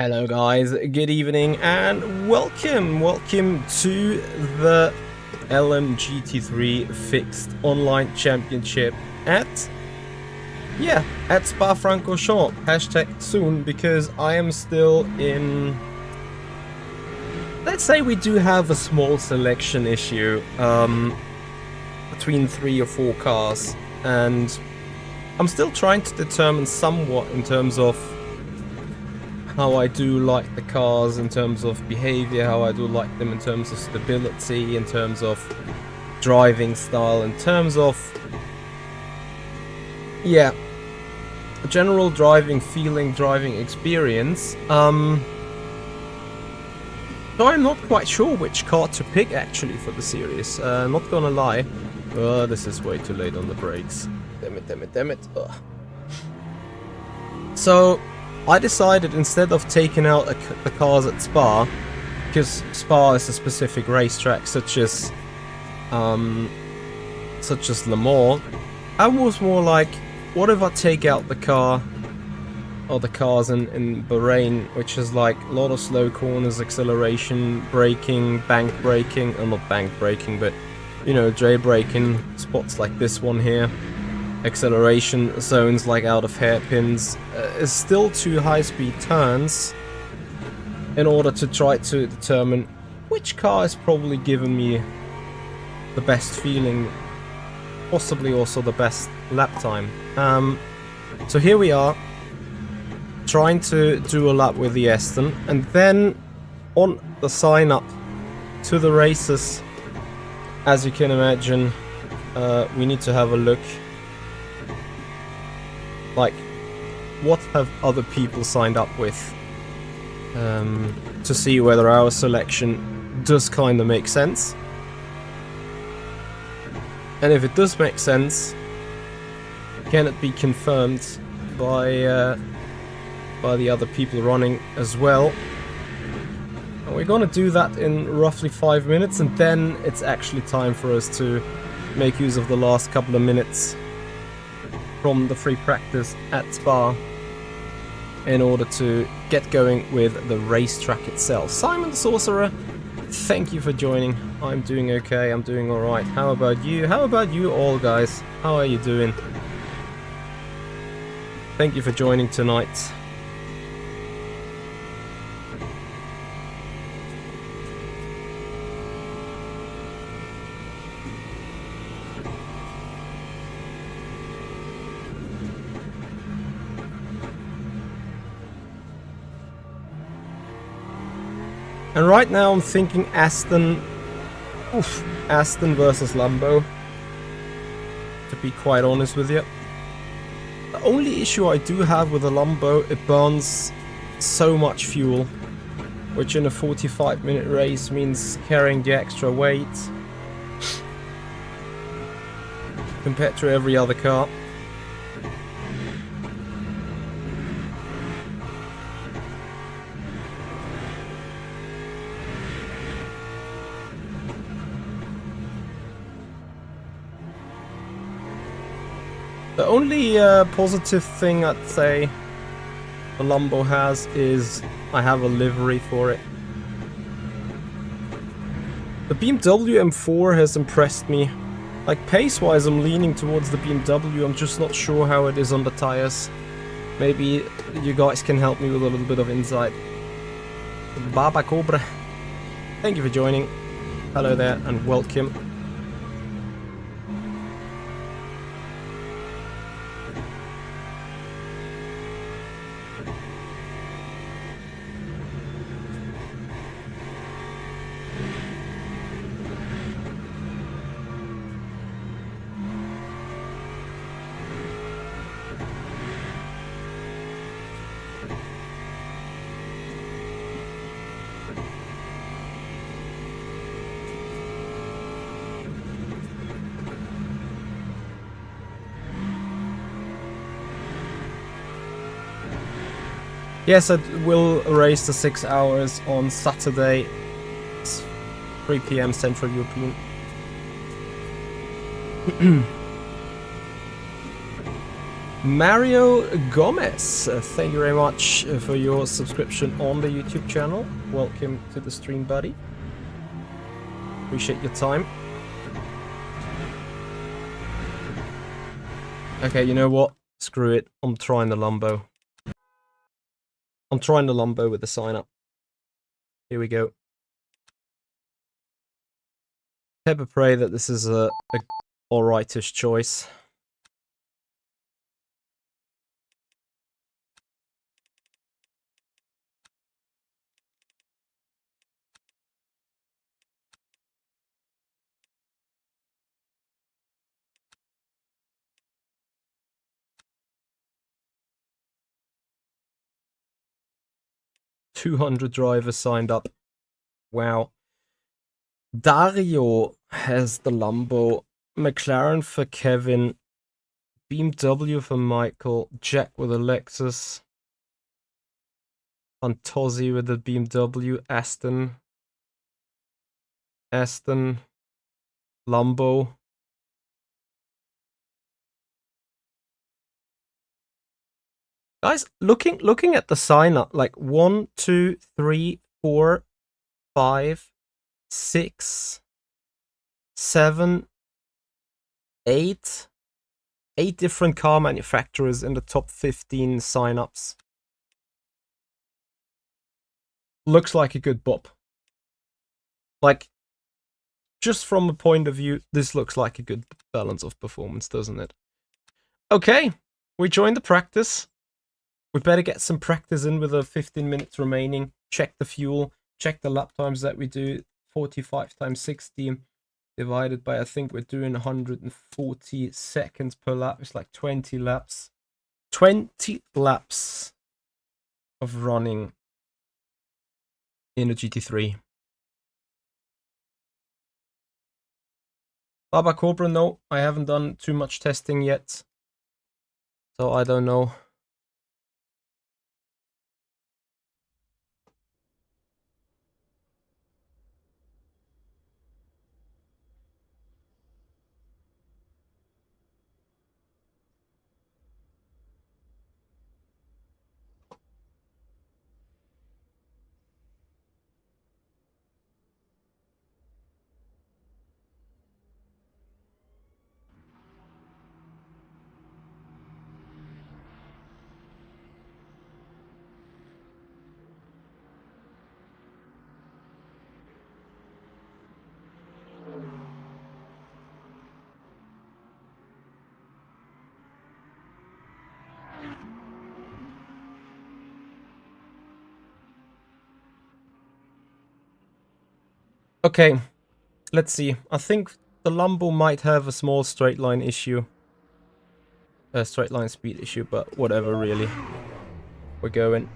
Hello guys, good evening and welcome to the LMGT3 Fixed Online Championship at Spa-Francorchamps. Hashtag soon, because I am still in, let's say we do have a small selection issue between 3 or 4 cars, and I'm still trying to determine somewhat in terms of how I do like the cars, in terms of behavior, how I do like them in terms of stability, in terms of driving style, in terms of general driving feeling, driving experience. So I'm not quite sure which car to pick actually for the series, not gonna lie. This is way too late on the brakes. Damn it. Ugh. So I decided, instead of taking out the cars at Spa, because Spa is a specific racetrack such as Le Mans, I was more like, what if I take out the car or the cars in Bahrain, which is like a lot of slow corners, acceleration, braking, bank braking, or not bank braking, but you know, J braking, spots like this one here. Acceleration zones like out of hairpins, is still 2 high-speed turns, in order to try to determine which car is probably giving me the best feeling, possibly also the best lap time. So here we are, trying to do a lap with the Aston, and then on the sign up to the races, as you can imagine, we need to have a look. Like, what have other people signed up with, to see whether our selection does kind of make sense. And if it does make sense, can it be confirmed by the other people running as well? And we're gonna do that in roughly 5 minutes, and then it's actually time for us to make use of the last couple of minutes from the free practice at Spa in order to get going with the racetrack itself. Simon the Sorcerer, thank you for joining. I'm doing okay, I'm doing alright. How about you? How about you all, guys? How are you doing? Thank you for joining tonight. And right now I'm thinking Aston versus Lambo, to be quite honest with you. The only issue I do have with the Lambo, it burns so much fuel, which in a 45-minute race means carrying the extra weight compared to every other car. The only positive thing I'd say the Lambo has is I have a livery for it. The BMW M4 has impressed me. Like, pace-wise I'm leaning towards the BMW, I'm just not sure how it is on the tires. Maybe you guys can help me with a little bit of insight. Baba Cobra, thank you for joining. Hello there and welcome. Yes, I will race the 6 hours on Saturday. It's 3 PM Central European. Mario Gomez, thank you very much for your subscription on the YouTube channel. Welcome to the stream, buddy. Appreciate your time. Okay, you know what? Screw it. I'm trying the Lumbo. I'm trying the Lumbo with the sign up. Here we go. Pepper pray that this is a alrightish choice. $200 drivers signed up. Wow. Dario has the Lambo. McLaren for Kevin. BMW for Michael. Jack with a Lexus. Fantozzi with the BMW. Aston. Lambo. Guys, looking at the sign up, like 1, 2, 3, 4, 5, 6, 7, 8 different car manufacturers in the top 15 sign-ups. Looks like a good bop. Like, just from a point of view, this looks like a good balance of performance, doesn't it? Okay, we joined the practice. We better get some practice in with the 15 minutes remaining. Check the fuel, check the lap times that we do. 45 times 60 divided by, I think we're doing 140 seconds per lap. It's like 20 laps. 20 laps of running in a GT3. Baba Cobra, no, I haven't done too much testing yet. So I don't know. Okay, let's see. I think the Lambo might have a small straight line issue. A straight line speed issue, but whatever, really. We're going.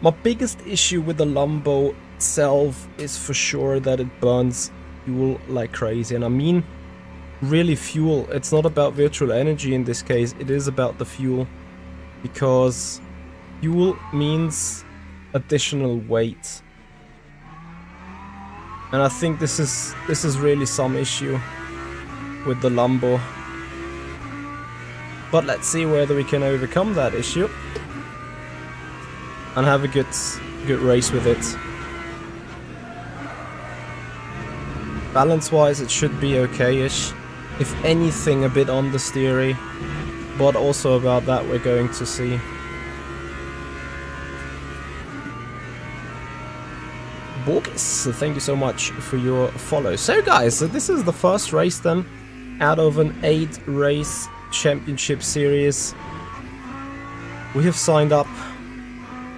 My biggest issue with the Lambo itself is for sure that it burns fuel like crazy. And I mean, really fuel. It's not about virtual energy in this case. It is about the fuel. Because fuel means additional weight. And I think this is really some issue with the Lambo. But let's see whether we can overcome that issue and have a good race with it. Balance-wise, it should be okay-ish. If anything, a bit understeery. But also about that, we're going to see. Borges, thank you so much for your follow. So guys, this is the first race then out of an 8-race championship series. We have signed up.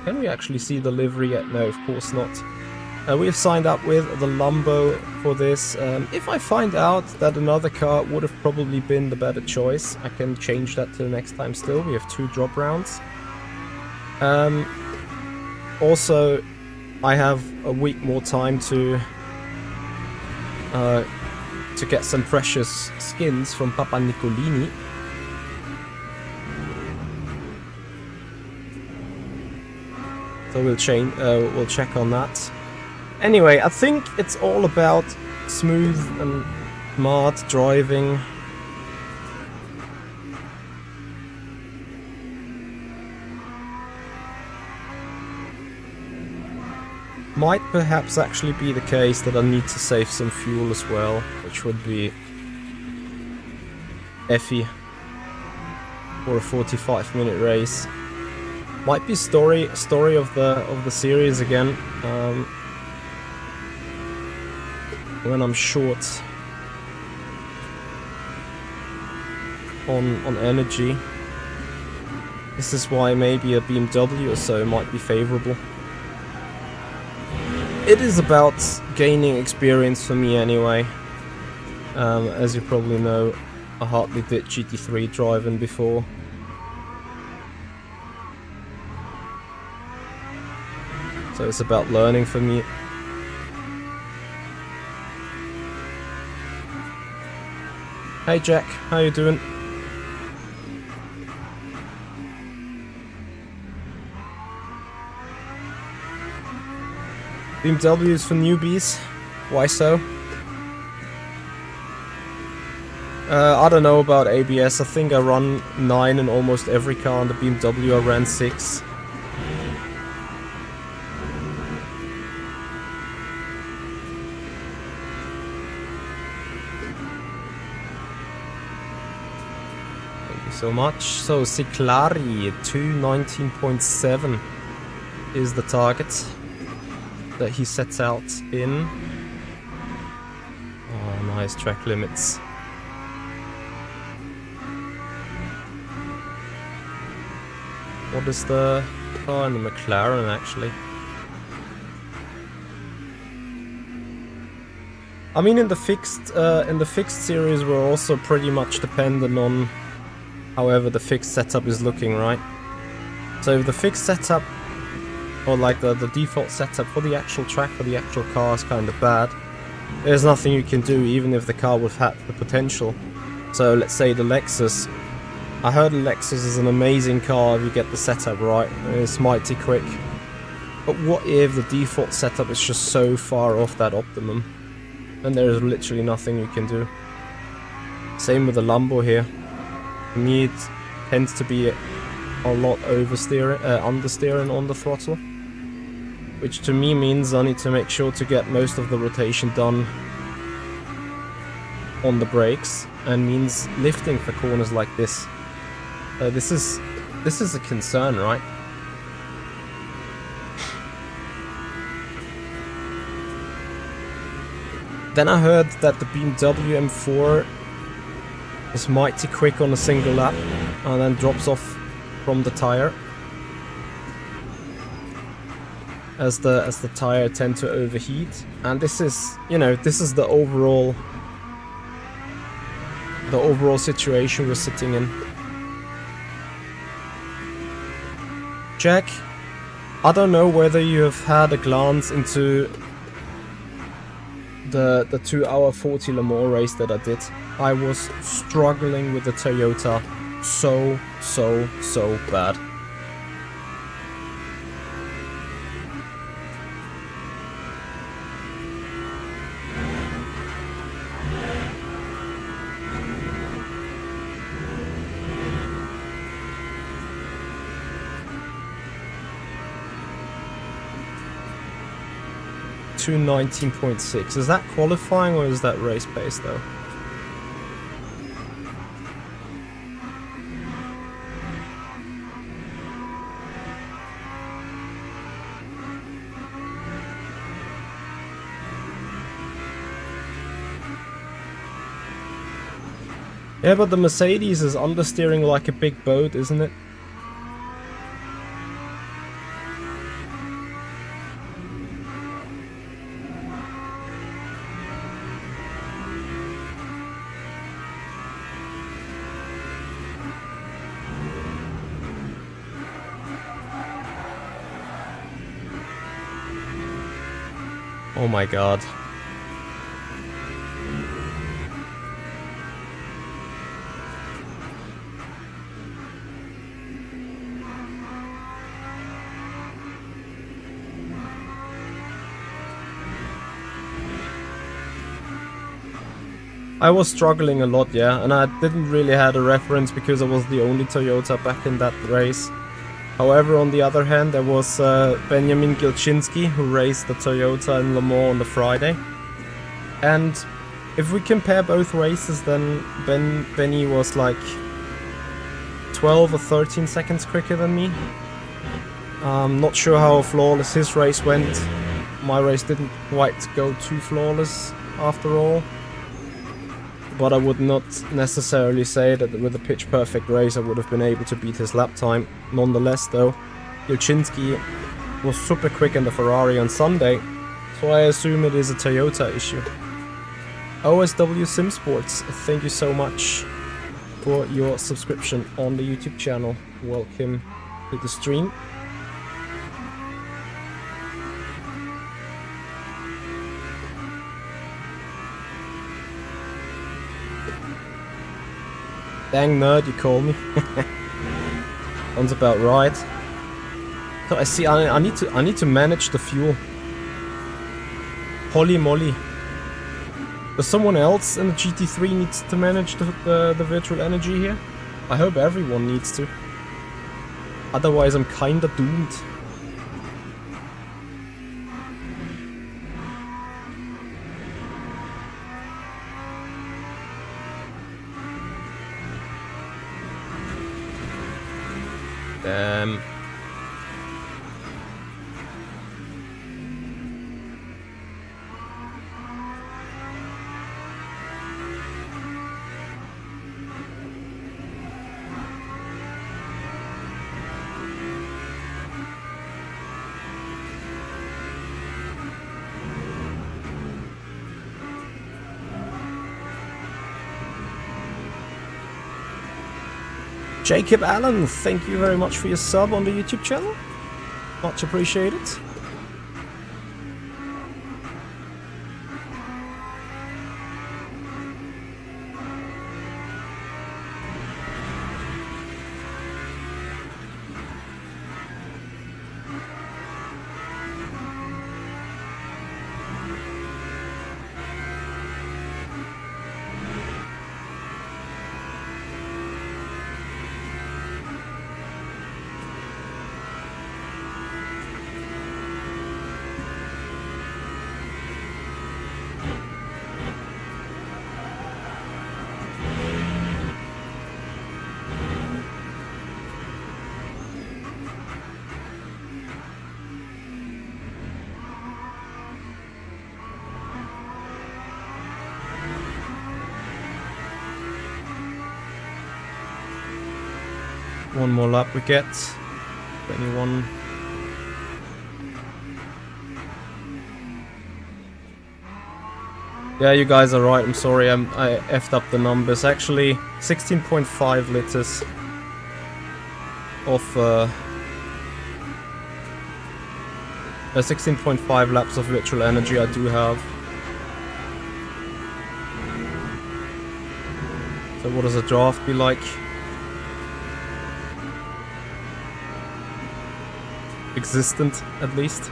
Can we actually see the livery yet? No, of course not. We have signed up with the Lambo for this. If I find out that another car would have probably been the better choice, I can change that to the next time still. We have 2 drop rounds. Also, I have a week more time to get some precious skins from Papa Nicolini. So we'll check on that. Anyway, I think it's all about smooth and smart driving. Might perhaps actually be the case that I need to save some fuel as well, which would be effy for a 45-minute race. Might be story of the series again. When I'm short on energy. This is why maybe a BMW or so might be favorable. It is about gaining experience for me anyway. As you probably know, I hardly did GT3 driving before. So it's about learning for me. Hey Jack, how you doing? BMWs for newbies? Why so? I don't know about ABS. I think I run 9 in almost every car. On the BMW I ran 6. Thank you so much. So Ciclari 219.7 is the target that he sets out in. Oh, nice track limits. What is the car in the McLaren actually? I mean, in the fixed series, we're also pretty much dependent on however the fixed setup is looking, right? So if the fixed setup, or like the default setup for the actual track, for the actual car is kind of bad, there's nothing you can do even if the car would have the potential. So let's say the Lexus. I heard the Lexus is an amazing car if you get the setup right, and it's mighty quick. But what if the default setup is just so far off that optimum? And there is literally nothing you can do. Same with the Lambo here. For me it tends to be a lot understeering on the throttle. Which to me means I need to make sure to get most of the rotation done on the brakes, and means lifting for corners like this. This is a concern, right? Then I heard that the BMW M4 is mighty quick on a single lap and then drops off from the tire as the tire tend to overheat. And this is, you know, this is the overall situation we're sitting in. Jack, I don't know whether you have had a glance into the 2-hour 40 Le Mans race that I did. I was struggling with the Toyota so bad. To 19.6. Is that qualifying or is that race pace though? Yeah, but the Mercedes is understeering like a big boat, isn't it? Oh my god. I was struggling a lot, yeah, and I didn't really have a reference because I was the only Toyota back in that race. However, on the other hand, there was Benjamin Gilchinski, who raced the Toyota in Le Mans on the Friday. And if we compare both races, then Benny was like 12 or 13 seconds quicker than me. Not sure how flawless his race went. My race didn't quite go too flawless after all. But I would not necessarily say that with a pitch perfect race I would have been able to beat his lap time. Nonetheless though, Gilchinski was super quick in the Ferrari on Sunday, so I assume it is a Toyota issue. OSW Sim Sports, thank you so much for your subscription on the YouTube channel. Welcome to the stream. Dang nerd, you call me. Sounds about right. So I see. I need to manage the fuel. Holy moly! Does someone else in the GT3 needs to manage the virtual energy here? I hope everyone needs to. Otherwise, I'm kinda doomed. Jacob Allen, thank you very much for your sub on the YouTube channel. Much appreciated. One more lap we get. 21. Yeah, you guys are right. I'm sorry. I effed up the numbers. Actually, 16.5 liters of 16.5 laps of virtual energy I do have. So what does a draft be like? Existent, at least.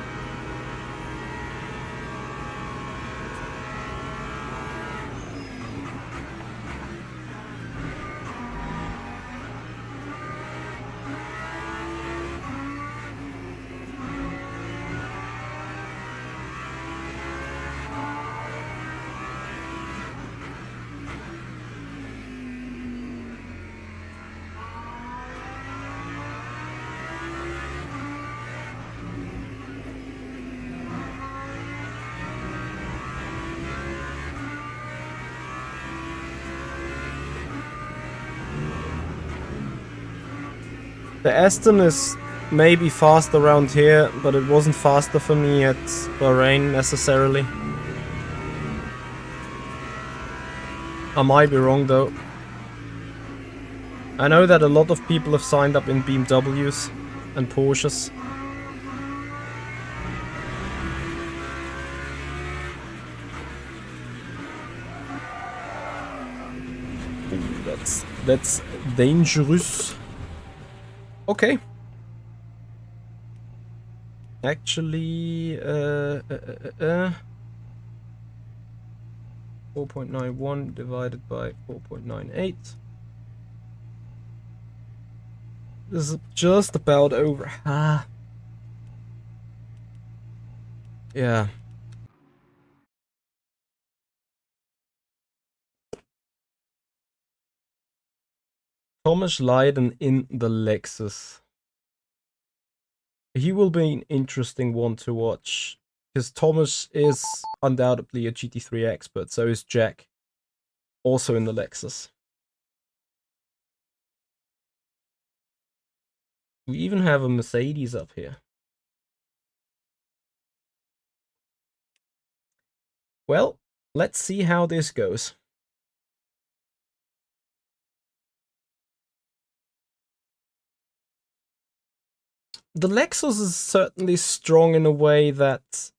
The Aston is maybe fast around here, but it wasn't faster for me at Bahrain necessarily. I might be wrong though. I know that a lot of people have signed up in BMWs and Porsches. Ooh, that's dangerous. Okay. Actually, 4.91 divided by 4.98. This is just about over. Ah. Yeah. Thomas Leiden in the Lexus. He will be an interesting one to watch. Because Thomas is undoubtedly a GT3 expert, so is Jack. Also in the Lexus. We even have a Mercedes up here. Well, let's see how this goes. The Lexus is certainly strong in a way that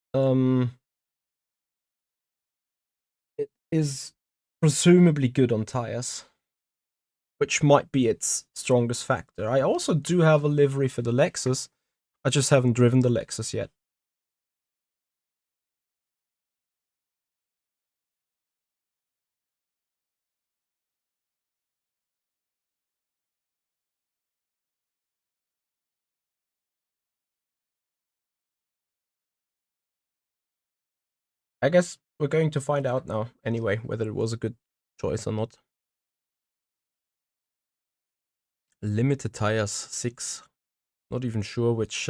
it is presumably good on tires, which might be its strongest factor. I also do have a livery for the Lexus. I just haven't driven the Lexus yet. I guess we're going to find out now anyway, whether it was a good choice or not. Limited tires, 6. Not even sure which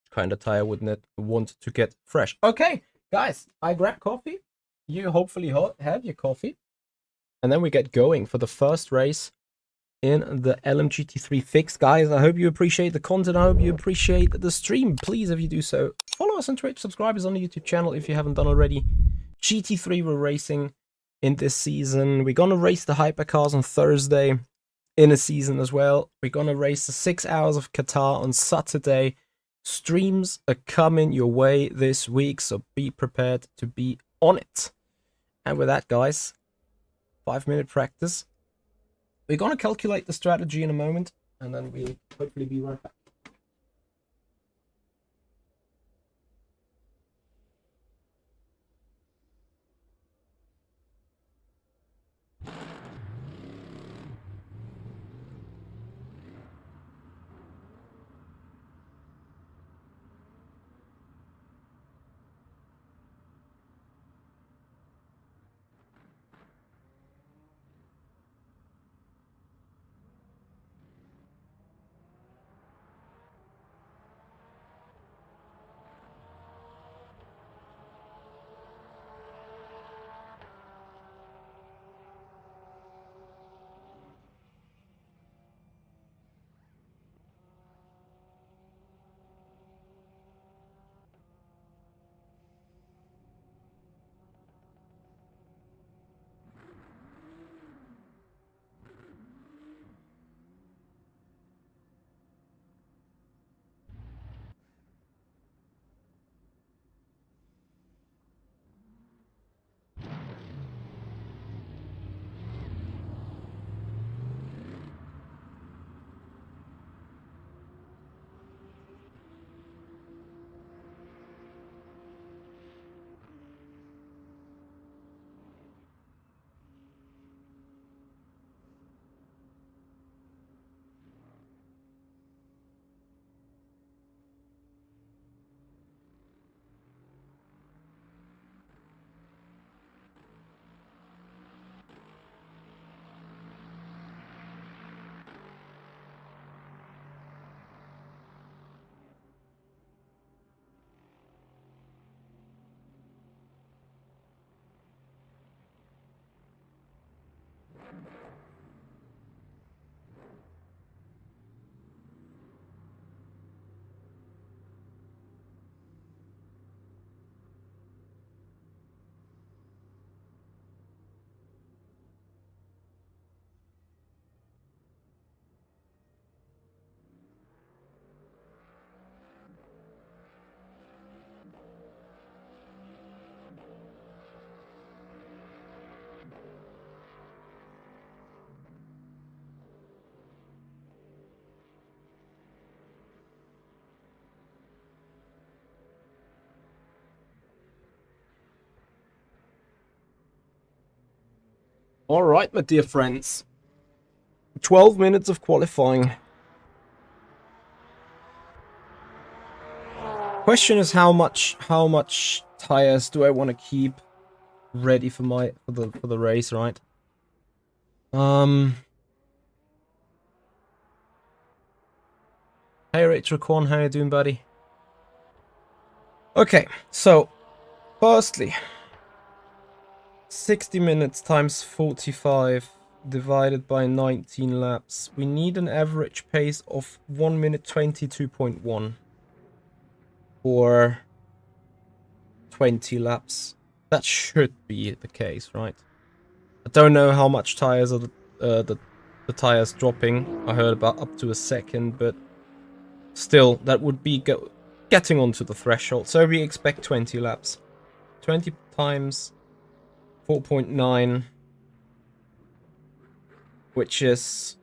kind of tire would net want to get fresh. Okay, guys, I grabbed coffee. You hopefully have your coffee. And then we get going for the first race in the LMGT3 fix. Guys, I hope you appreciate the content. I hope you appreciate the stream. Please, if you do so, follow us on Twitch, subscribe us on the YouTube channel if you haven't done already. GT3 we're racing in this season. We're gonna race the hypercars on Thursday in a season as well. We're gonna race the 6 hours of Qatar on Saturday. Streams are coming your way this week, so be prepared to be on it. And with that, guys, 5-minute practice. We're going to calculate the strategy in a moment, and then we'll hopefully be right back. Alright, my dear friends. 12 minutes of qualifying. Question is how much tires do I want to keep ready for the race, right? Hey Rachel Quan, how you doing, buddy? Okay, so firstly, 60 minutes times 45 divided by 19 laps. We need an average pace of 1 minute 22.1 for 20 laps. That should be the case, right? I don't know how much tires are the tires dropping. I heard about up to a second, but still, that would be getting onto the threshold. So we expect 20 laps. 20 times 4.9, which is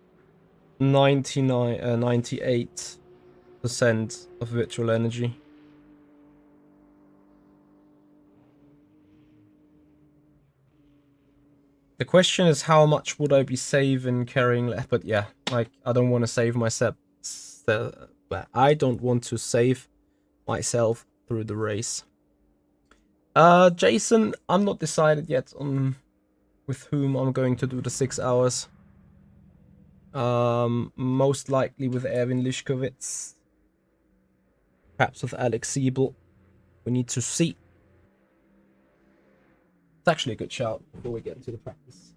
98% of virtual energy. The question is how much would I be saving carrying left, but yeah, like I don't want to save myself. I don't want to save myself through the race. Jason, I'm not decided yet on with whom I'm going to do the 6 hours. Most likely with Erwin Lischkowitz. Perhaps with Alex Siebel. We need to see. It's actually a good shout before we get into the practice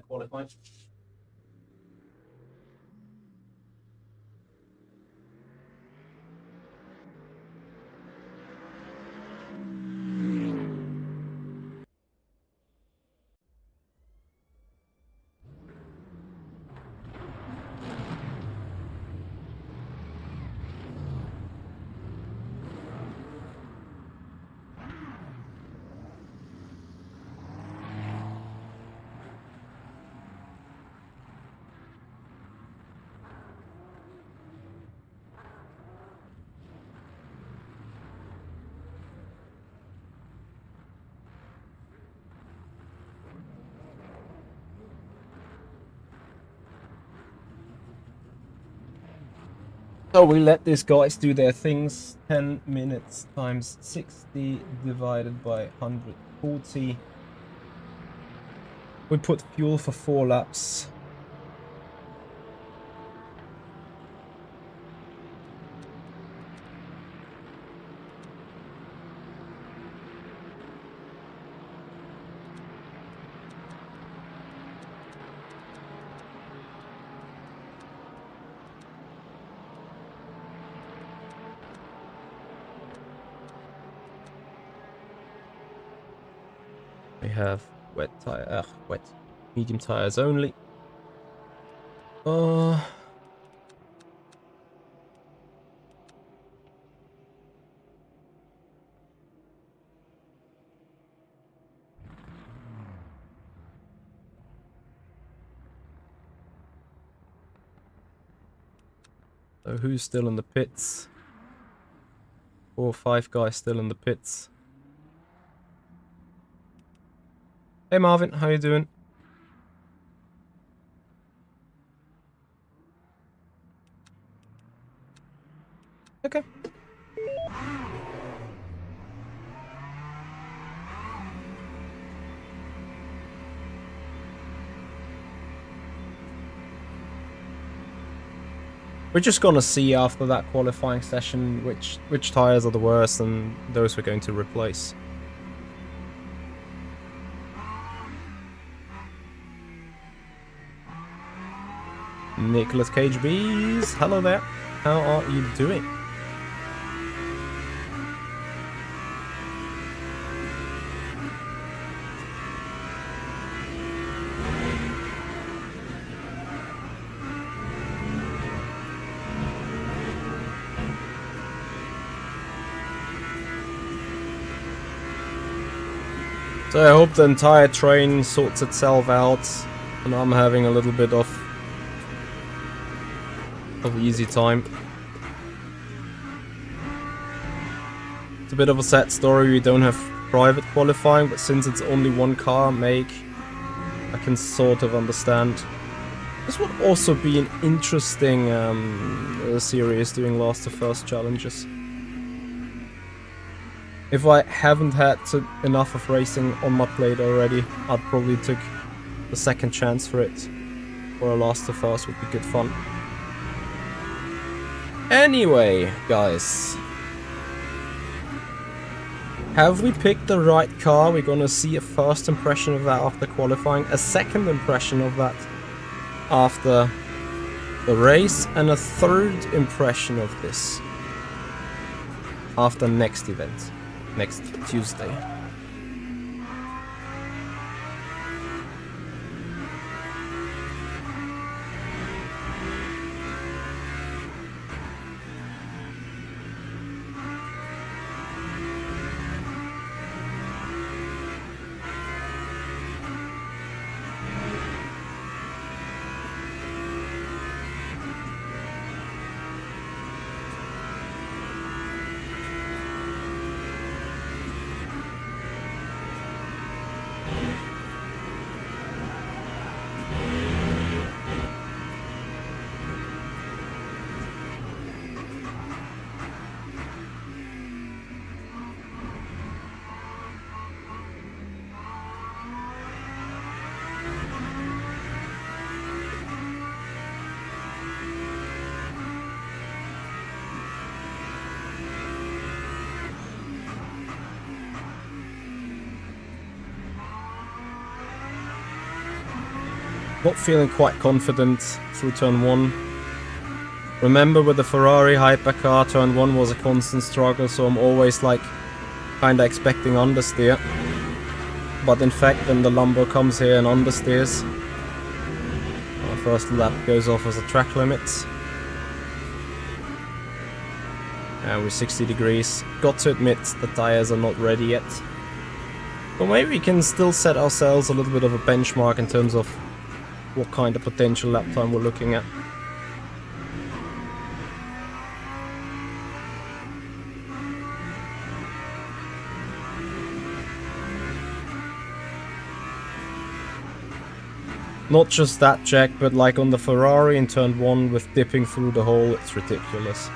qualifying. So we let these guys do their things. 10 minutes times 60 divided by 140. We put fuel for 4 laps. We have wet medium tires only. So who's still in the pits? 4 or 5 guys still in the pits. Hey Marvin, how you doing? Okay. We're just gonna see after that qualifying session which tires are the worst and those we're going to replace. Nicholas Cage Bees, hello there. How are you doing? So I hope the entire train sorts itself out and I'm having a little bit of easy time. It's a bit of a sad story, we don't have private qualifying, but since it's only one car make, I can sort of understand. This would also be an interesting series doing last to first challenges. If I haven't had enough of racing on my plate already, I'd probably take the second chance for it. Or a last to first would be good fun. Anyway, guys. Have we picked the right car? We're gonna see a first impression of that after qualifying, a second impression of that after the race, and a third impression of this after next event, next Tuesday. Not feeling quite confident through turn 1. Remember, with the Ferrari hypercar, turn 1 was a constant struggle, so I'm always like kinda expecting understeer. But in fact, then the Lambo comes here and understeers. Our first lap goes off as a track limit. And we're 60 degrees. Got to admit, the tires are not ready yet. But maybe we can still set ourselves a little bit of a benchmark in terms of what kind of potential lap time we're looking at. Not just that, Jack, but like on the Ferrari in turn 1 with dipping through the hole, it's ridiculous.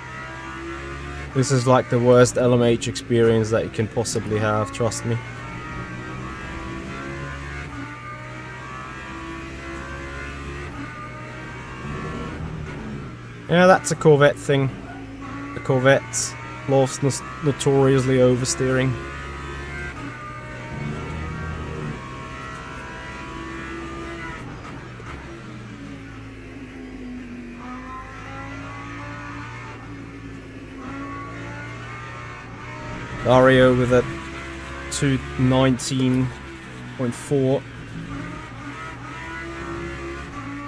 This is like the worst LMH experience that you can possibly have, trust me. Yeah, that's a Corvette thing. The Corvette loves notoriously oversteering. Dario with a 219.4.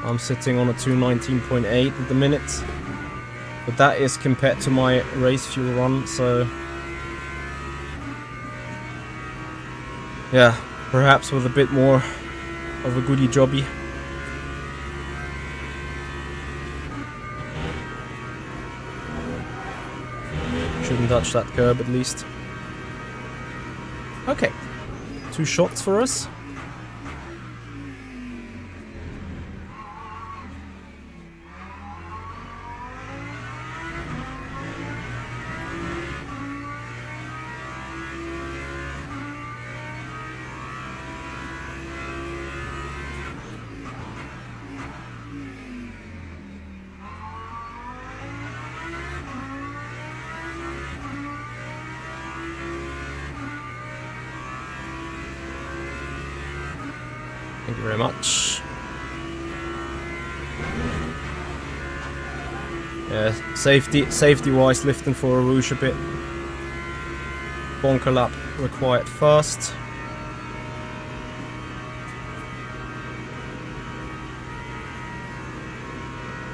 I'm sitting on a 219.8 at the minute. But that is compared to my race fuel run, so... yeah, perhaps with a bit more of a goodie jobby. Shouldn't touch that curb at least. Okay, 2 shots for us. Thank you very much. Yeah, safety-wise, lifting for a Rouge a bit. Bonker lap required first.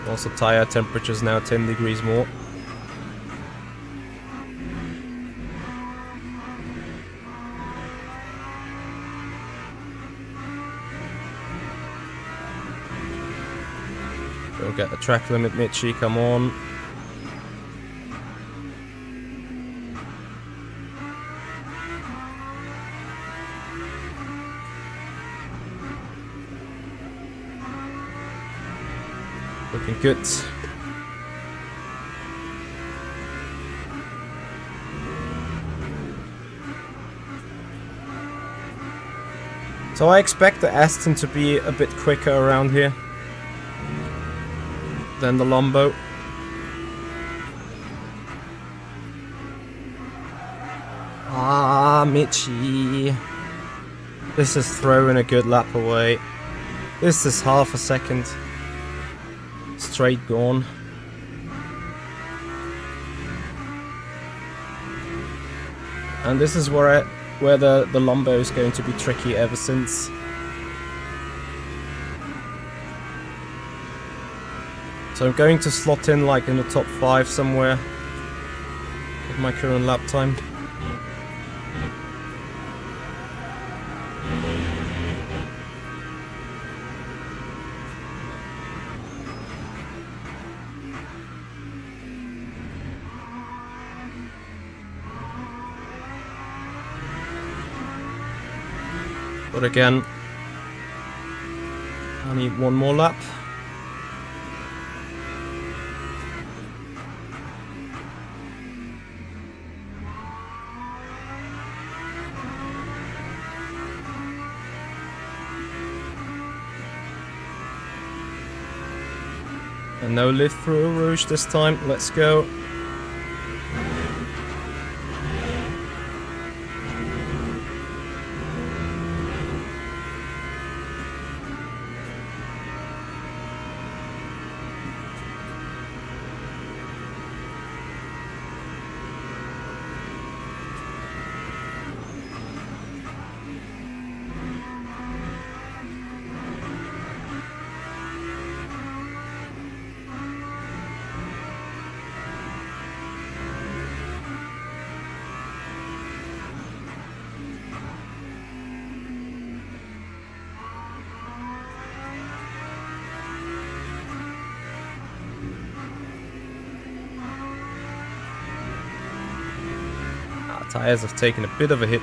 Also, tire temperature's now 10 degrees more. Go get the track limit, Mitchie, come on. Looking good. So I expect the Aston to be a bit quicker around here than the Lambo. Ah, Mitchie. This is throwing a good lap away. This is half a second. Straight gone. And this is where the Lambo is going to be tricky ever since. So I'm going to slot in like in the top 5 somewhere with my current lap time. But again, I need one more lap. And no lift through a rouge this time. Let's go. Tires have taken a bit of a hit.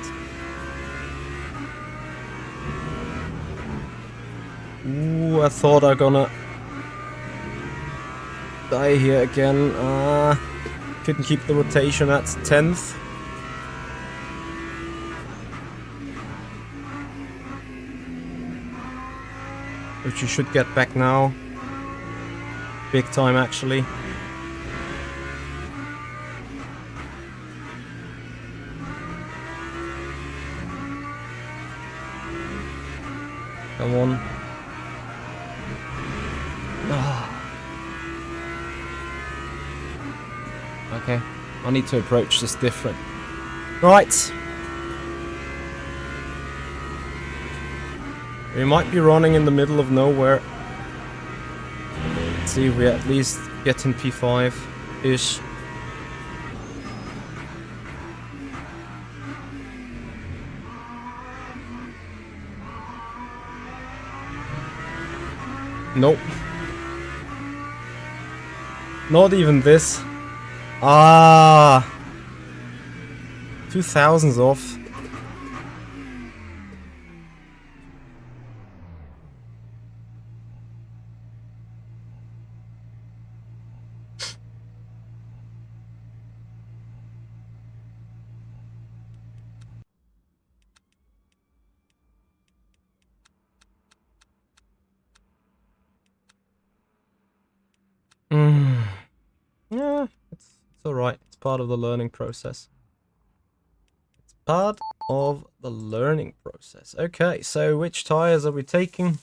Ooh, I thought I'm gonna die here again. Couldn't keep the rotation at 10th. Which you should get back now. Big time actually. Come on. Okay, I need to approach this different. Right. We might be running in the middle of nowhere. Let's see if we at least get in P5-ish. Nope. Not even this. 2000's off. Yeah, it's alright. It's part of the learning process. It's part of the learning process. Okay, so which tires are we taking?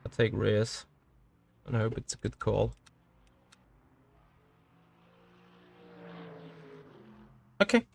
I'll take rears. And I hope it's a good call. Okay.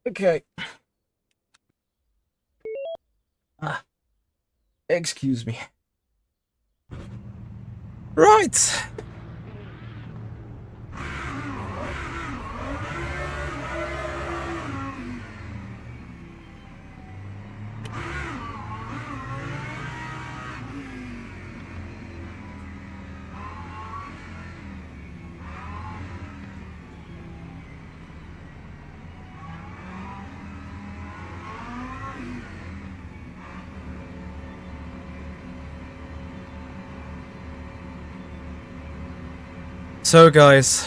Okay. Excuse me. Right. So guys,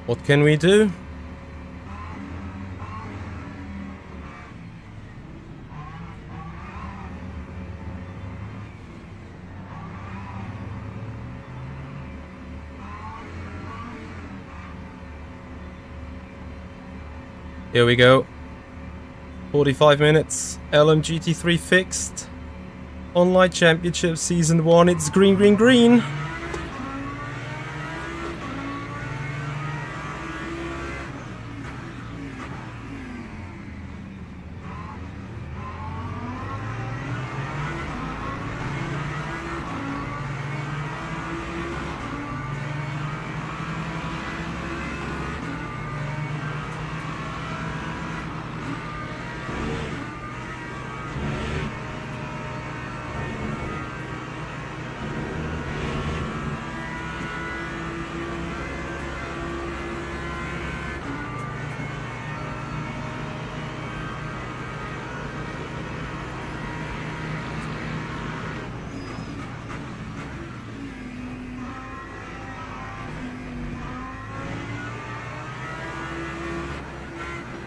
what can we do? Here we go. 45 minutes. LMGT3 fixed. Online Championship Season 1. It's green, green, green.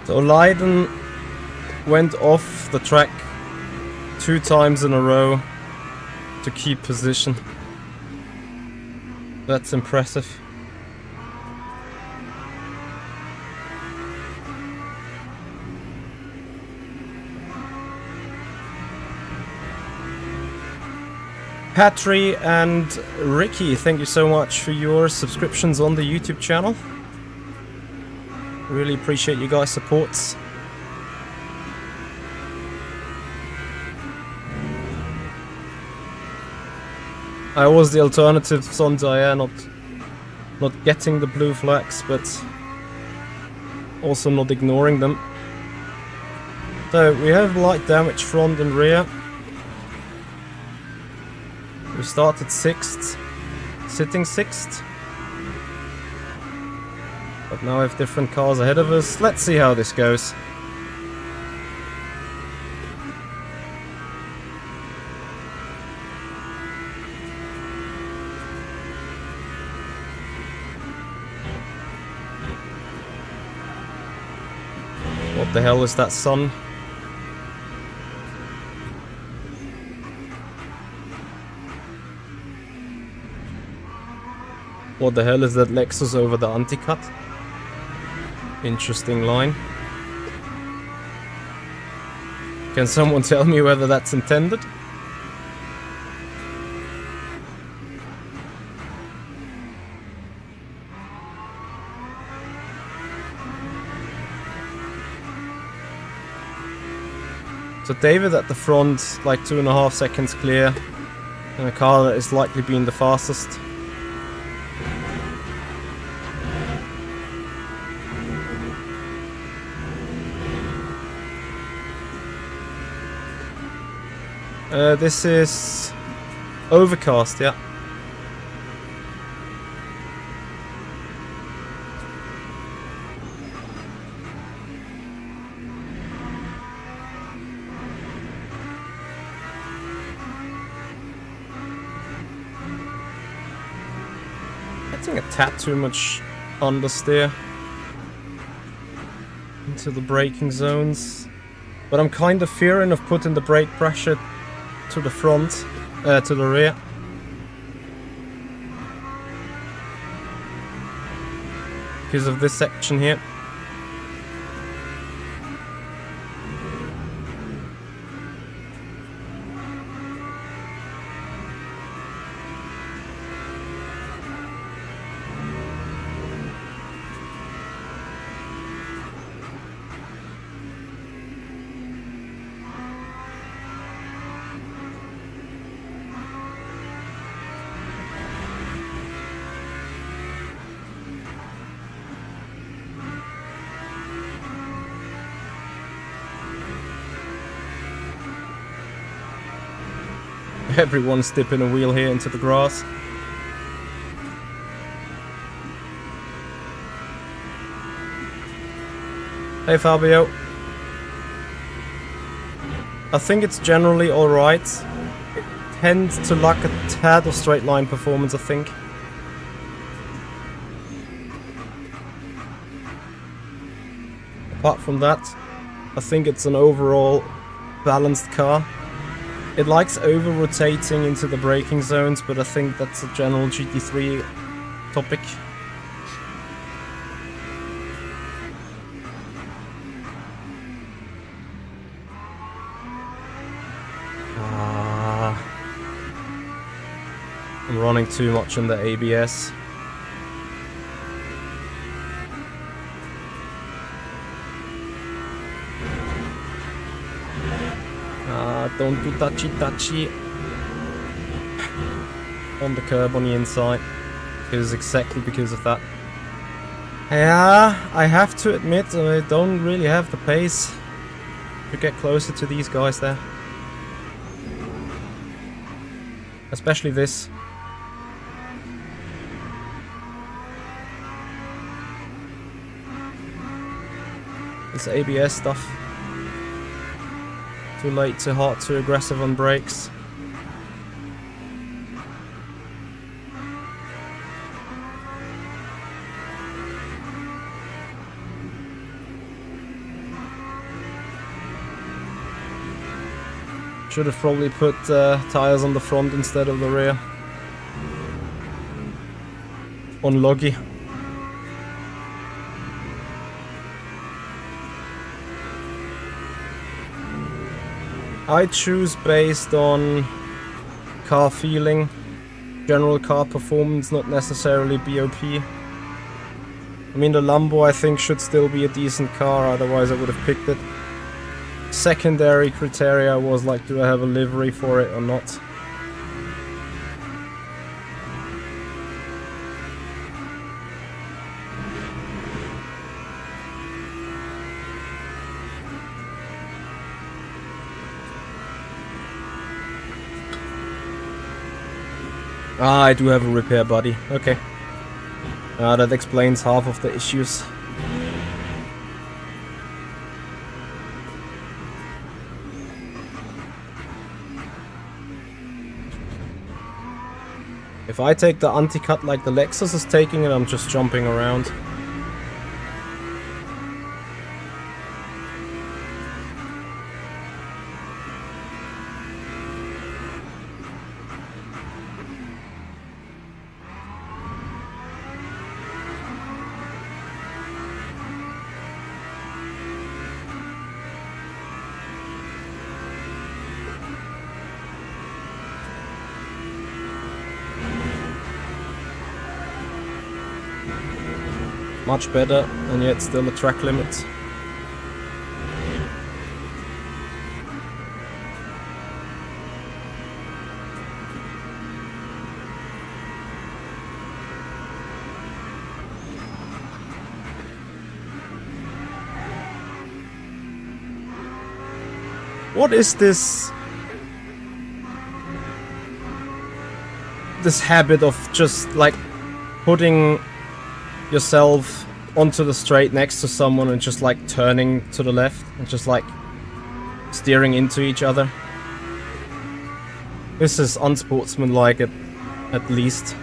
So Leiden went off the track 2 times in a row to keep position. That's impressive. Patry and Ricky, thank you so much for your subscriptions on the YouTube channel. Really appreciate you guys' supports. I was the alternative Sondia, not getting the blue flags, but also not ignoring them. So we have light damage front and rear. We started 6th, sitting 6th. But now we have different cars ahead of us. Let's see how this goes. What the hell is that sun? What the hell is that Lexus over the anti-cut? Interesting line. Can someone tell me whether that's intended? So David at the front, like 2.5 seconds clear, in a car that is likely being the fastest. This is overcast, yeah. Getting a tad too much understeer into the braking zones, but I'm kind of fearing of putting the brake pressure to the front, to the rear. Because of this section here. Everyone's dipping a wheel here into the grass. Hey Fabio. I think it's generally alright. It tends to lack a tad of straight line performance, I think. Apart from that, I think it's an overall balanced car. It likes over-rotating into the braking zones, but I think that's a general GT3 topic. I'm running too much in the ABS. Don't do touchy on the curb on the inside. It was exactly because of that. Yeah, I have to admit I don't really have the pace to get closer to these guys there. Especially this. This ABS stuff. Too late, too hot, too aggressive on brakes. Should have probably put tires on the front instead of the rear. Unlucky. I choose based on car feeling, general car performance, not necessarily BOP. I mean, the Lambo I think should still be a decent car, otherwise I would have picked it. Secondary criteria was like, do I have a livery for it or not? Ah, I do have a repair body. Okay. That explains half of the issues. If I take the anti-cut like the Lexus is taking it, I'm just jumping around. Much better, and yet still a track limit. What is this habit of just like putting yourself onto the straight next to someone and just like turning to the left and just like steering into each other? This is unsportsmanlike at least.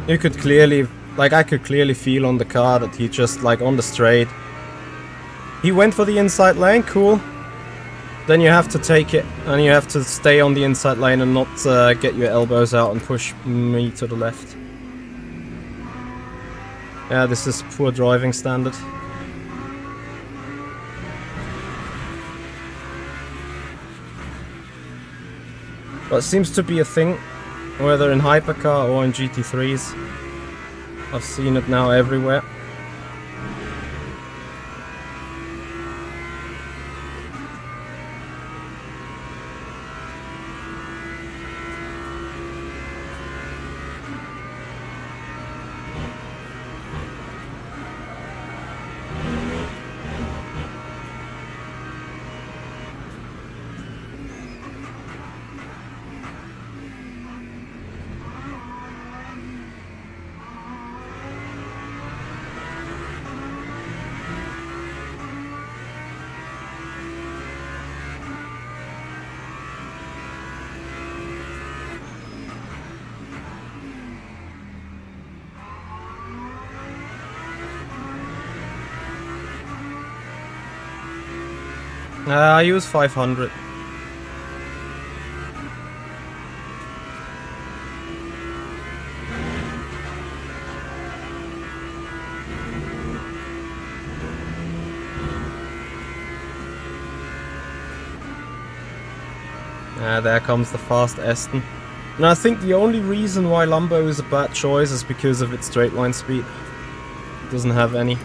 You could clearly, like I could clearly feel on the car that he just like on the straight. He went for the inside lane, cool. Then you have to take it, and you have to stay on the inside lane and not get your elbows out and push me to the left. Yeah, this is poor driving standard. But it seems to be a thing, whether in hypercar or in GT3s. I've seen it now everywhere. I use 500. There comes the fast Aston. And I think the only reason why Lambo is a bad choice is because of its straight line speed. It doesn't have any.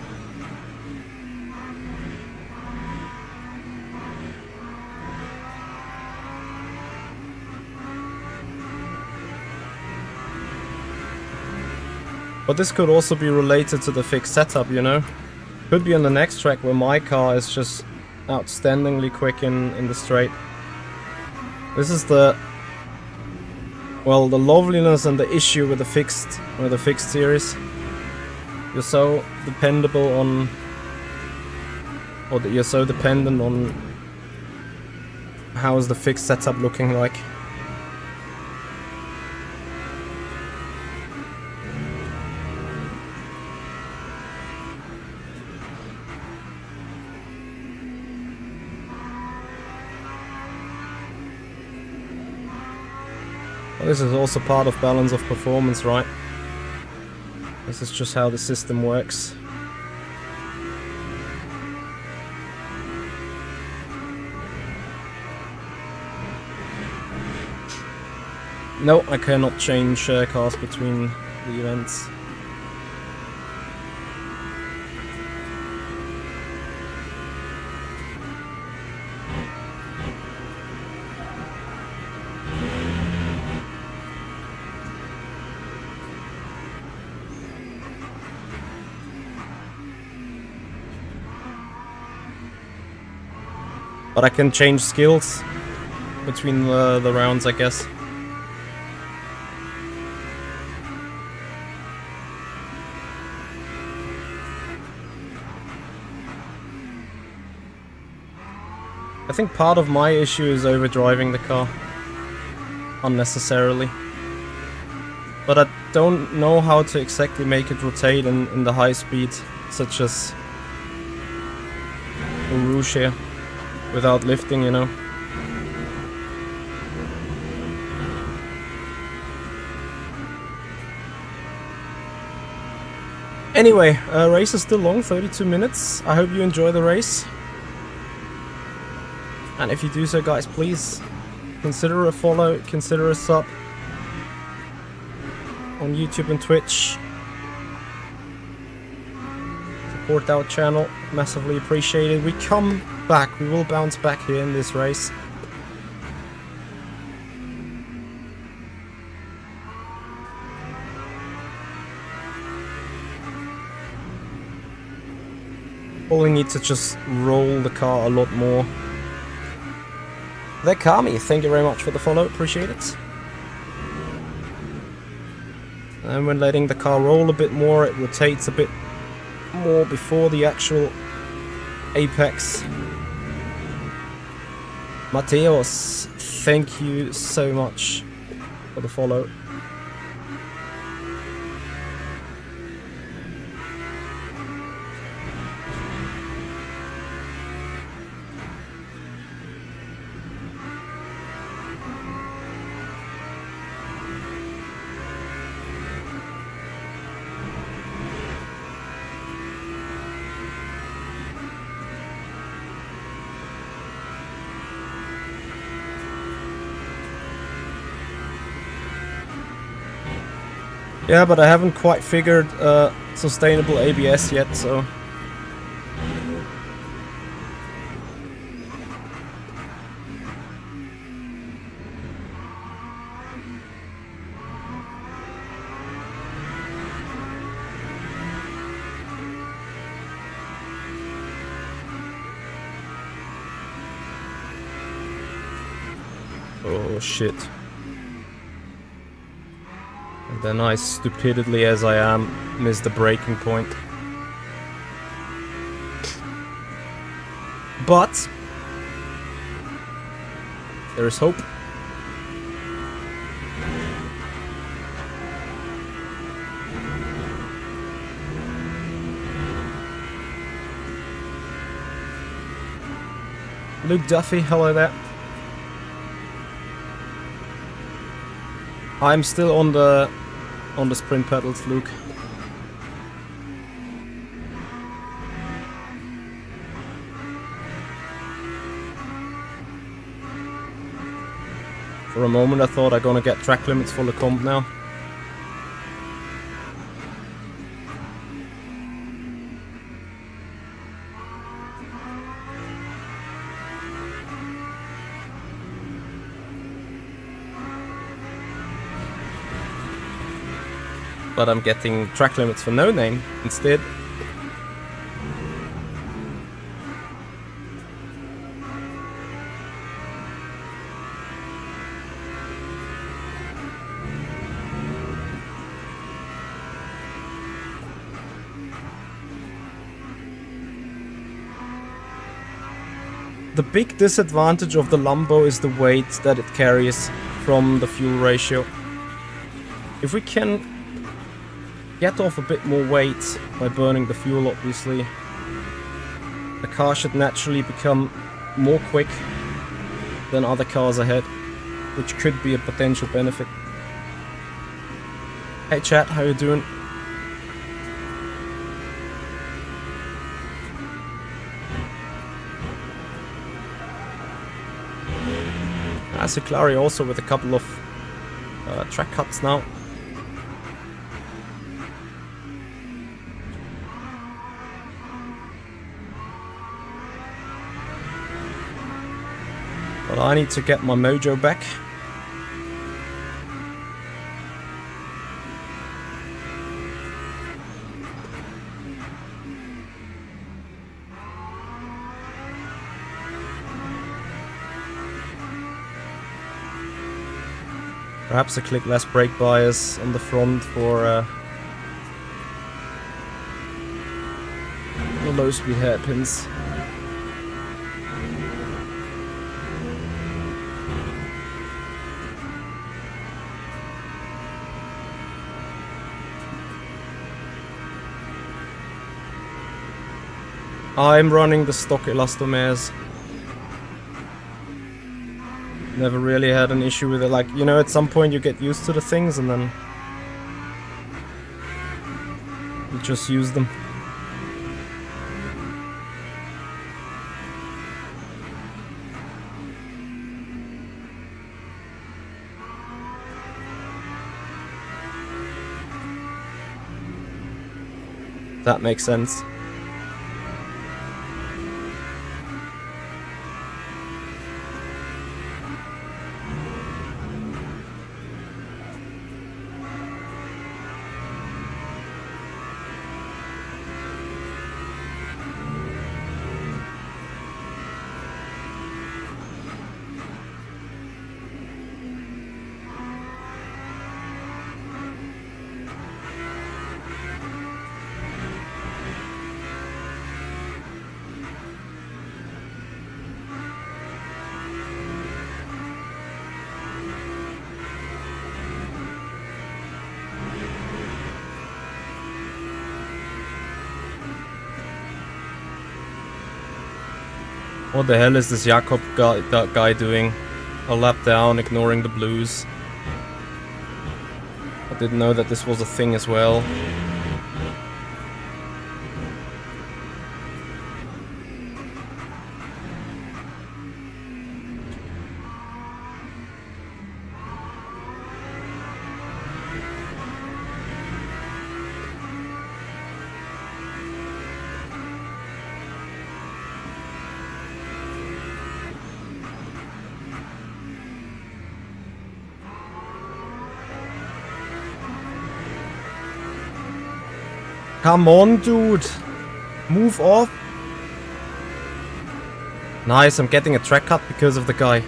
But this could also be related to the fixed setup, you know? Could be on the next track where my car is just outstandingly quick in the straight. This is the... well, the loveliness and the issue with the fixed series. You're so dependable on... or that you're so dependent on how is the fixed setup looking like. This is also part of balance of performance, right? This is just how the system works. No, I cannot change cars between the events. But I can change skills between the rounds, I guess. I think part of my issue is overdriving the car unnecessarily. But I don't know how to exactly make it rotate in the high speed, such as the Rouge here. Without lifting, you know. Anyway, race is still long, 32 minutes. I hope you enjoy the race. And if you do so, guys, please consider a follow, consider a sub on YouTube and Twitch. Support our channel, massively appreciated. We come back, we will bounce back here in this race. All we need to just roll the car a lot more. There, Kami, thank you very much for the follow, appreciate it. And when letting the car roll a bit more, it rotates a bit more before the actual apex. Mateos, thank you so much for the follow. Yeah, but I haven't quite figured sustainable ABS yet, so... Oh shit. And then I, stupidly as I am, missed the braking point. But there is hope. Luke Duffy, hello there. I'm still on the sprint pedals, Luke. For a moment I thought I'm gonna get track limits for the comp now. But I'm getting track limits for No Name instead. The big disadvantage of the Lambo is the weight that it carries from the fuel ratio. If we can get off a bit more weight by burning the fuel, obviously, the car should naturally become more quick than other cars ahead, which could be a potential benefit. Hey chat, how you doing? Clary also with a couple of track cuts now. But I need to get my mojo back. Perhaps a click less brake bias on the front for the low speed hairpins. I'm running the stock elastomers. Never really had an issue with it. Like, you know, at some point you get used to the things and then you just use them. That makes sense. What the hell is this Jakob guy doing? A lap down, ignoring the blues. I didn't know that this was a thing as well. Come on, dude! Move off! Nice, I'm getting a track cut because of the guy.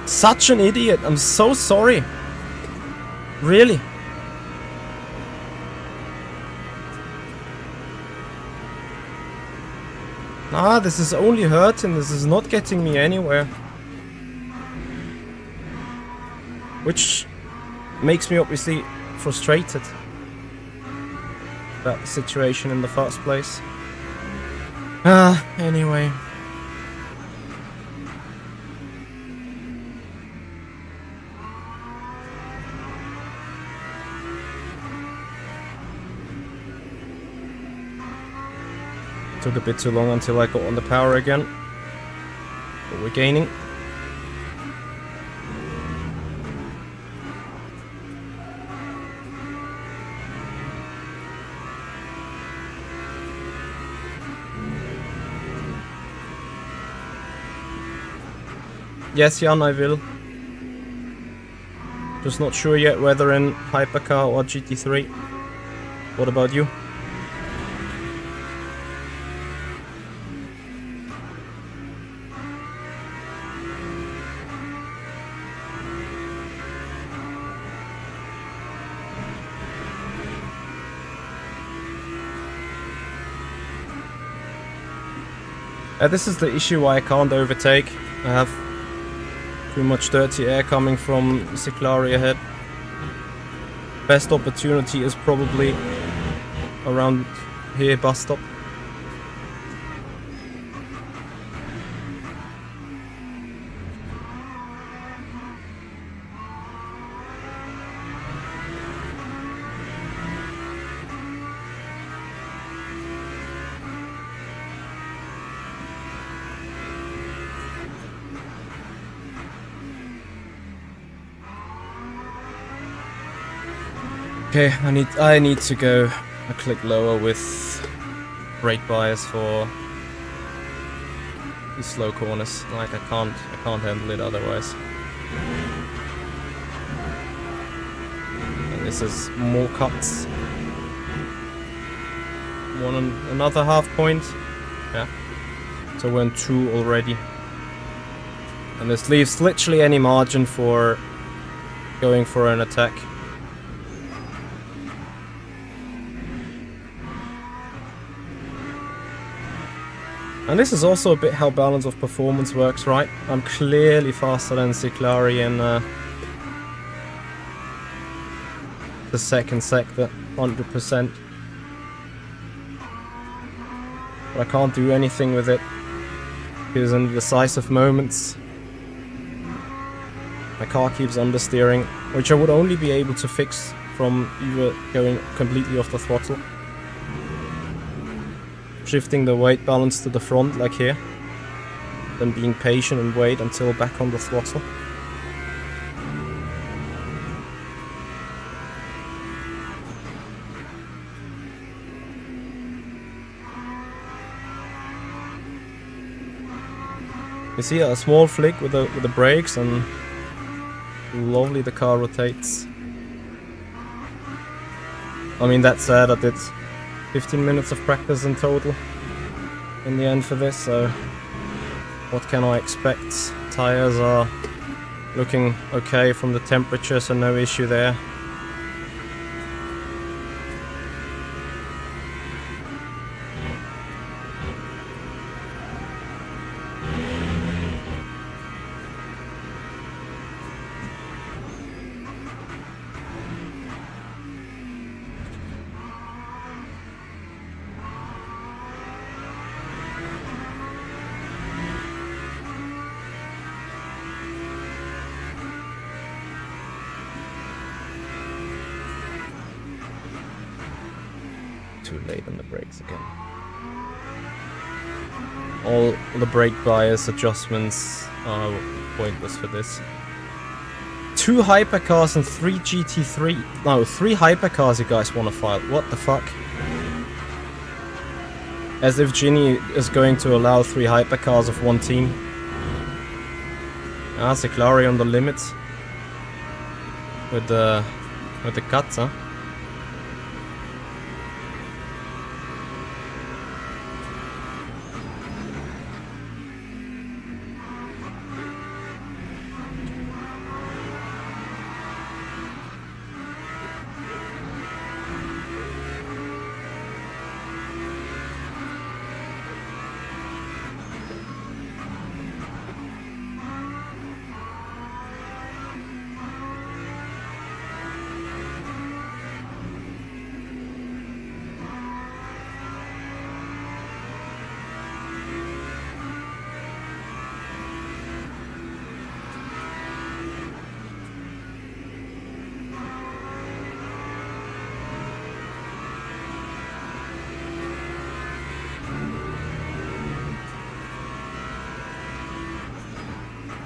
Such an idiot, I'm so sorry. Really. Nah, this is only hurting, this is not getting me anywhere. Which makes me obviously frustrated. that situation in the first place. Anyway. Took a bit too long until I got on the power again. But we're gaining. Yes, Jan, I will. Just not sure yet whether in Hypercar or GT3. What about you? This is the issue why I can't overtake. I have too much dirty air coming from Cyclari ahead. Best opportunity is probably around here, bus stop. Okay, I need to go a click lower with brake bias for these slow corners. Like I can't handle it otherwise. And this is more cuts. Another half point. Yeah. So we're on 2 already. And this leaves literally any margin for going for an attack. And this is also a bit how balance of performance works, right? I'm clearly faster than Cyclari in the second sector, 100%. But I can't do anything with it, because in the decisive moments, my car keeps understeering, which I would only be able to fix from either going completely off the throttle, shifting the weight balance to the front like here, then being patient and wait until back on the throttle. You see a small flick with the brakes and lovely the car rotates. I mean, that said, I did 15 minutes of practice in total in the end for this, so what can I expect? Tires are looking okay from the temperature, so no issue there. Too late on the brakes again. All the brake bias adjustments are pointless for this. 2 hypercars and 3 GT3. No, 3 hypercars you guys want to file. What the fuck? As if Ginny is going to allow 3 hypercars of one team. Ah, Cyclari on the limits. With the cuts, huh?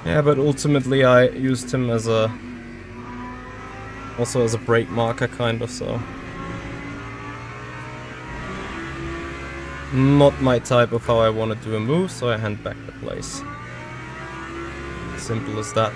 Yeah, but ultimately I used him as a... also as a brake marker, kind of, so... not my type of how I want to do a move, so I hand back the place. Simple as that.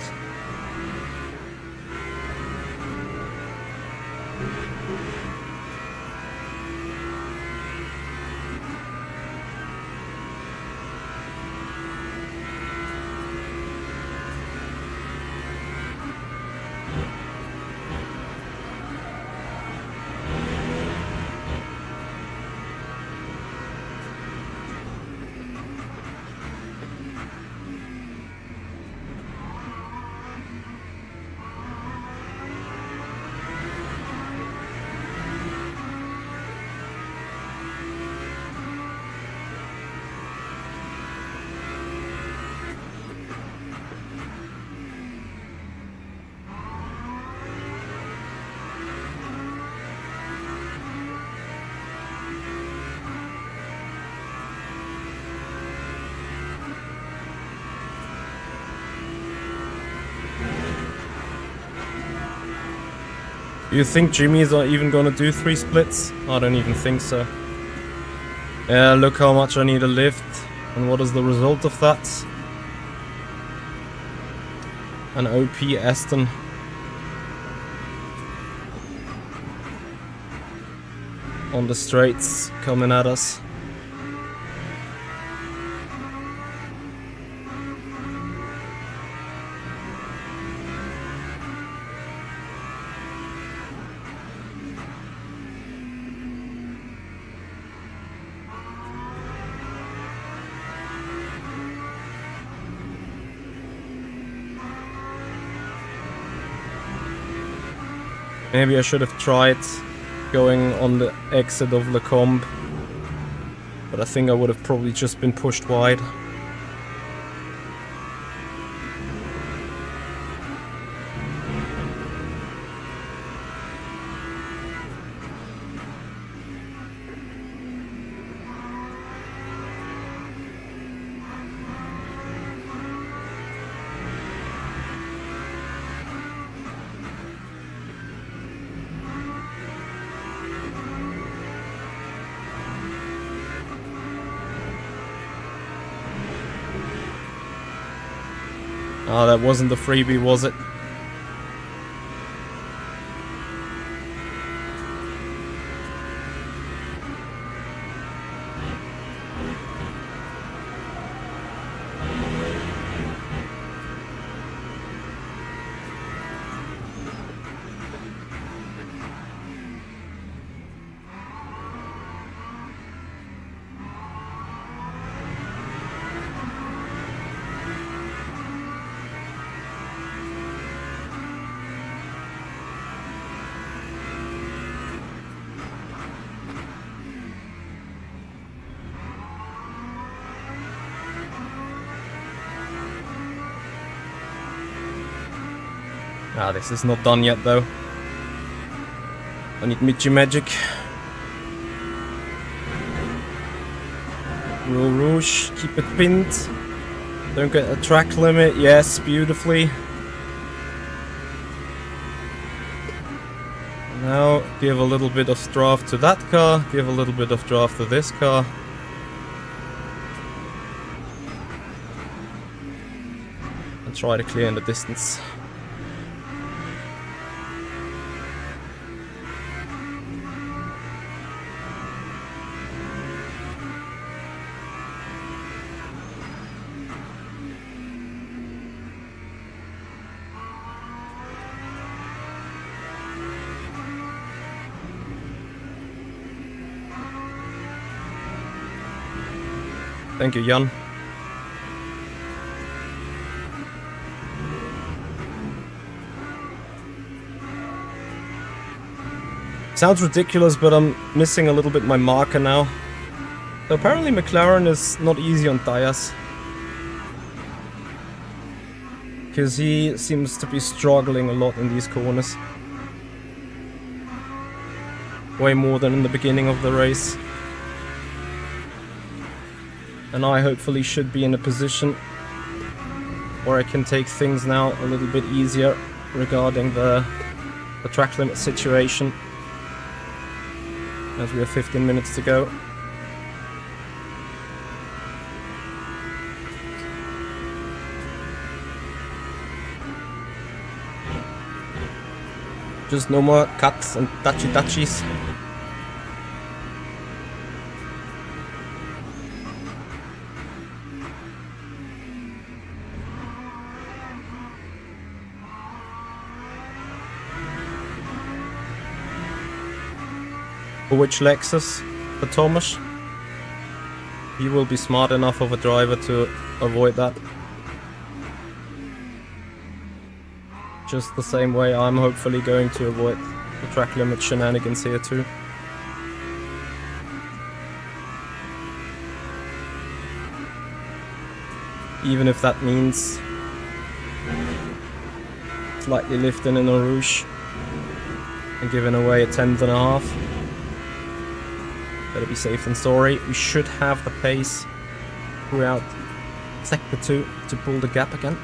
You think Jimmy's not even gonna do 3 splits? I don't even think so. Yeah, look how much I need to lift. And what is the result of that? An OP Aston. On the straights, coming at us. Maybe I should have tried going on the exit of Lecombe, but I think I would have probably just been pushed wide. Oh, that wasn't the freebie, was it? Ah, this is not done yet, though. I need Michi Magic. Rule Rouge, keep it pinned. Don't get a track limit. Yes, beautifully. Now, give a little bit of draft to that car. Give a little bit of draft to this car. And try to clear in the distance. Thank you, Jan. Sounds ridiculous, but I'm missing a little bit my marker now. So apparently McLaren is not easy on tires. Because he seems to be struggling a lot in these corners. Way more than in the beginning of the race. And I hopefully should be in a position where I can take things now a little bit easier regarding the track limit situation, as we have 15 minutes to go. Just no more cuts and touchy-touchies. For which Lexus? For Thomas? He will be smart enough of a driver to avoid that. Just the same way I'm hopefully going to avoid the track limit shenanigans here too. Even if that means slightly lifting in a Rouge and giving away a 10.5. Better be safe than sorry. We should have the pace throughout Sector 2 to pull the gap again.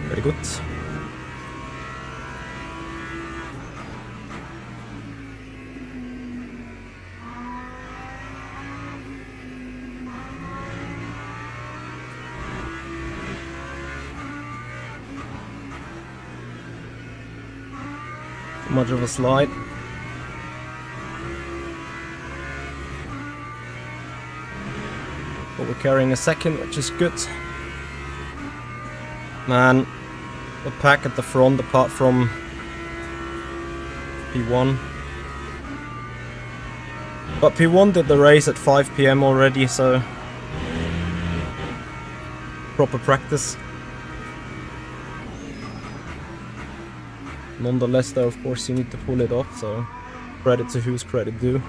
Very good. Too much of a slide. But we're carrying a second, which is good. Man, the pack at the front, apart from P1. But P1 did the race at 5 PM already, so proper practice. Nonetheless, though, of course, you need to pull it off, so credit to whose credit due.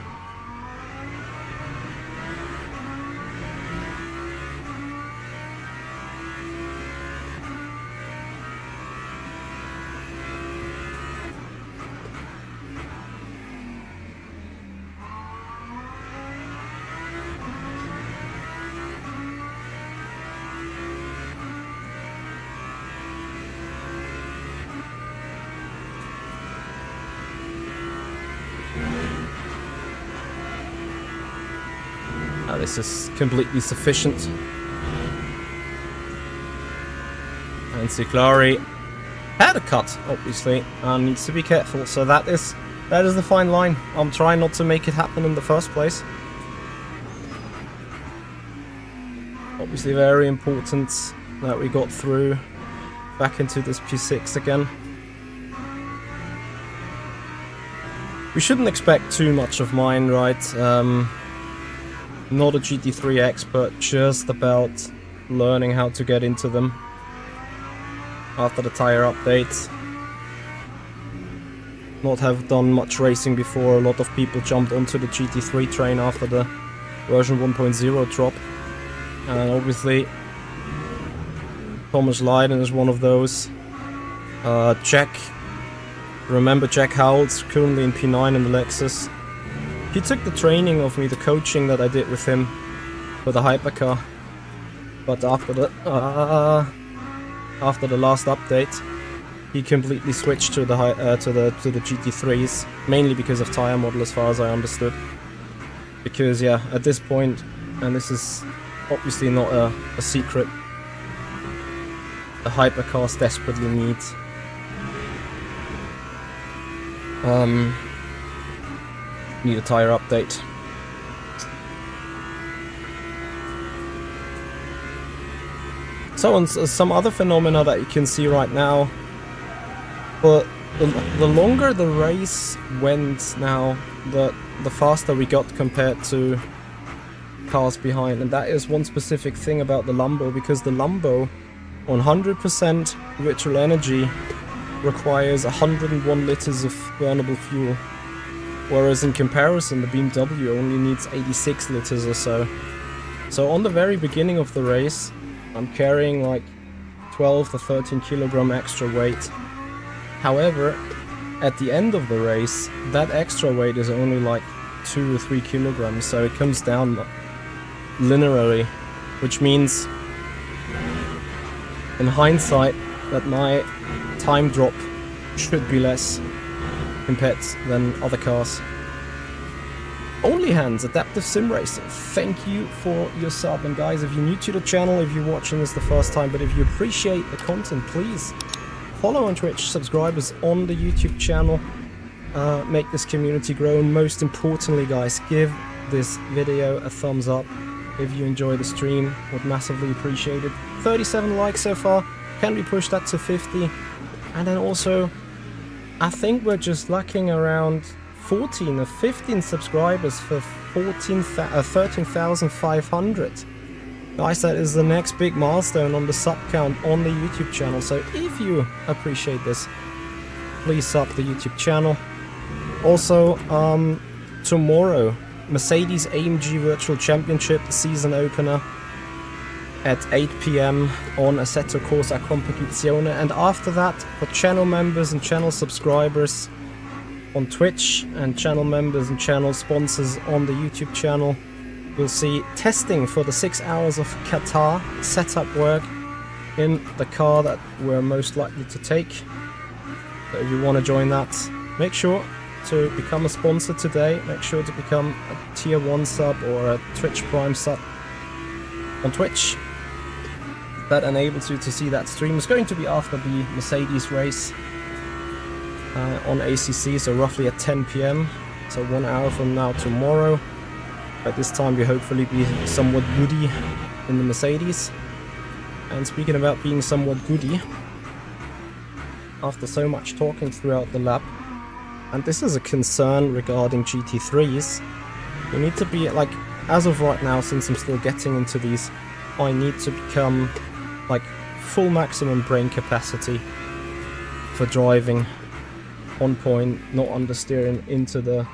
This is completely sufficient. And Ciclari had a cut, obviously, and needs to be careful. So that is the fine line. I'm trying not to make it happen in the first place. Obviously very important that we got through back into this P6 again. We shouldn't expect too much of mine, right? Not a GT3 expert, just about learning how to get into them after the tire updates. Not have done much racing before. A lot of people jumped onto the GT3 train after the version 1.0 drop. And obviously Thomas Leiden is one of those. Jack, remember Jack Howells, currently in P9 in the Lexus. He took the training of me, the coaching that I did with him for the hypercar. But after the last update, he completely switched to the GT3s, mainly because of tire model, as far as I understood. Because yeah, at this point, and this is obviously not a secret, the hypercars desperately need a tire update. So on some other phenomena that you can see right now, but the longer the race went now, the faster we got compared to cars behind. And that is one specific thing about the Lambo, because the Lambo on 100% virtual energy requires 101 liters of burnable fuel, whereas in comparison the BMW only needs 86 liters or so. So on the very beginning of the race I'm carrying like 12 to 13 kilogram extra weight. However, at the end of the race that extra weight is only like 2 or 3 kilograms, so it comes down linearly, which means in hindsight that my time drop should be less compared than other cars. Only Hands Adaptive Sim Racing, thank you for your sub. And guys, if you're new to the channel, if you're watching this the first time, but if you appreciate the content, please follow on Twitch, subscribers on the YouTube channel, make this community grow, and most importantly guys, give this video a thumbs up if you enjoy the stream, would massively appreciate it. 37 likes so far, can we push that to 50? And then also, I think we're just lacking around 14 or 15 subscribers for 13,500. Guys, that is the next big milestone on the sub count on the YouTube channel. So if you appreciate this, please sub the YouTube channel. Also, tomorrow, Mercedes AMG Virtual Championship season opener at 8 PM on Assetto Corsa Competizione, and after that, for channel members and channel subscribers on Twitch and channel members and channel sponsors on the YouTube channel, you'll see testing for the 6 hours of Qatar setup work in the car that we're most likely to take. So if you want to join that, make sure to become a sponsor today. Make sure to become a tier 1 sub or a Twitch Prime sub on Twitch. That enables you to see that stream. It's going to be after the Mercedes race on ACC, so roughly at 10 PM, so 1 hour from now tomorrow. At this time we hopefully be somewhat goody in the Mercedes. And speaking about being somewhat goody, after so much talking throughout the lap, and this is a concern regarding GT3s, you need to be, like, as of right now, since I'm still getting into these, I need to become like full maximum brain capacity for driving on point, not understeering into the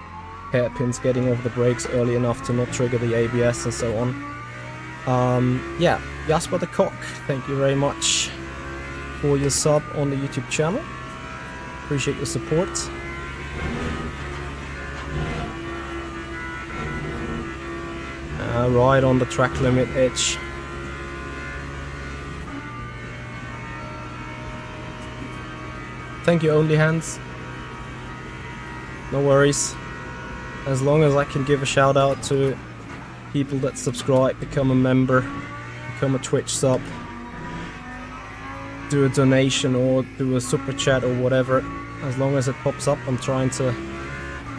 hairpins, getting off the brakes early enough to not trigger the ABS and so on. Yeah, Jasper the Cock, thank you very much for your sub on the YouTube channel. Appreciate your support. Right on the track limit edge. Thank you, Only Hands. No worries. As long as I can give a shout out to people that subscribe, become a member, become a Twitch sub, do a donation or do a super chat or whatever, as long as it pops up, I'm trying to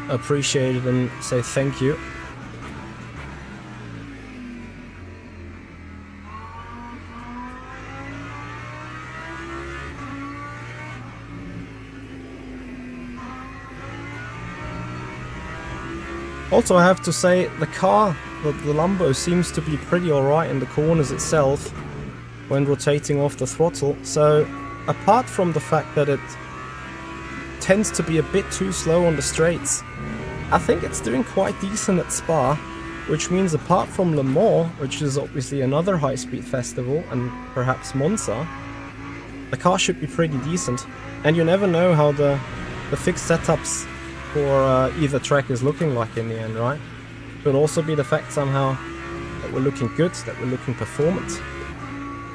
appreciate it and say thank you. Also, I have to say, the car, the Lambo, seems to be pretty alright in the corners itself when rotating off the throttle. So, apart from the fact that it tends to be a bit too slow on the straights, I think it's doing quite decent at Spa, which means apart from Le Mans, which is obviously another high-speed festival, and perhaps Monza, the car should be pretty decent. And you never know how the fixed setups for either track is looking like in the end, right? Could also be the fact somehow that we're looking good, that we're looking performant,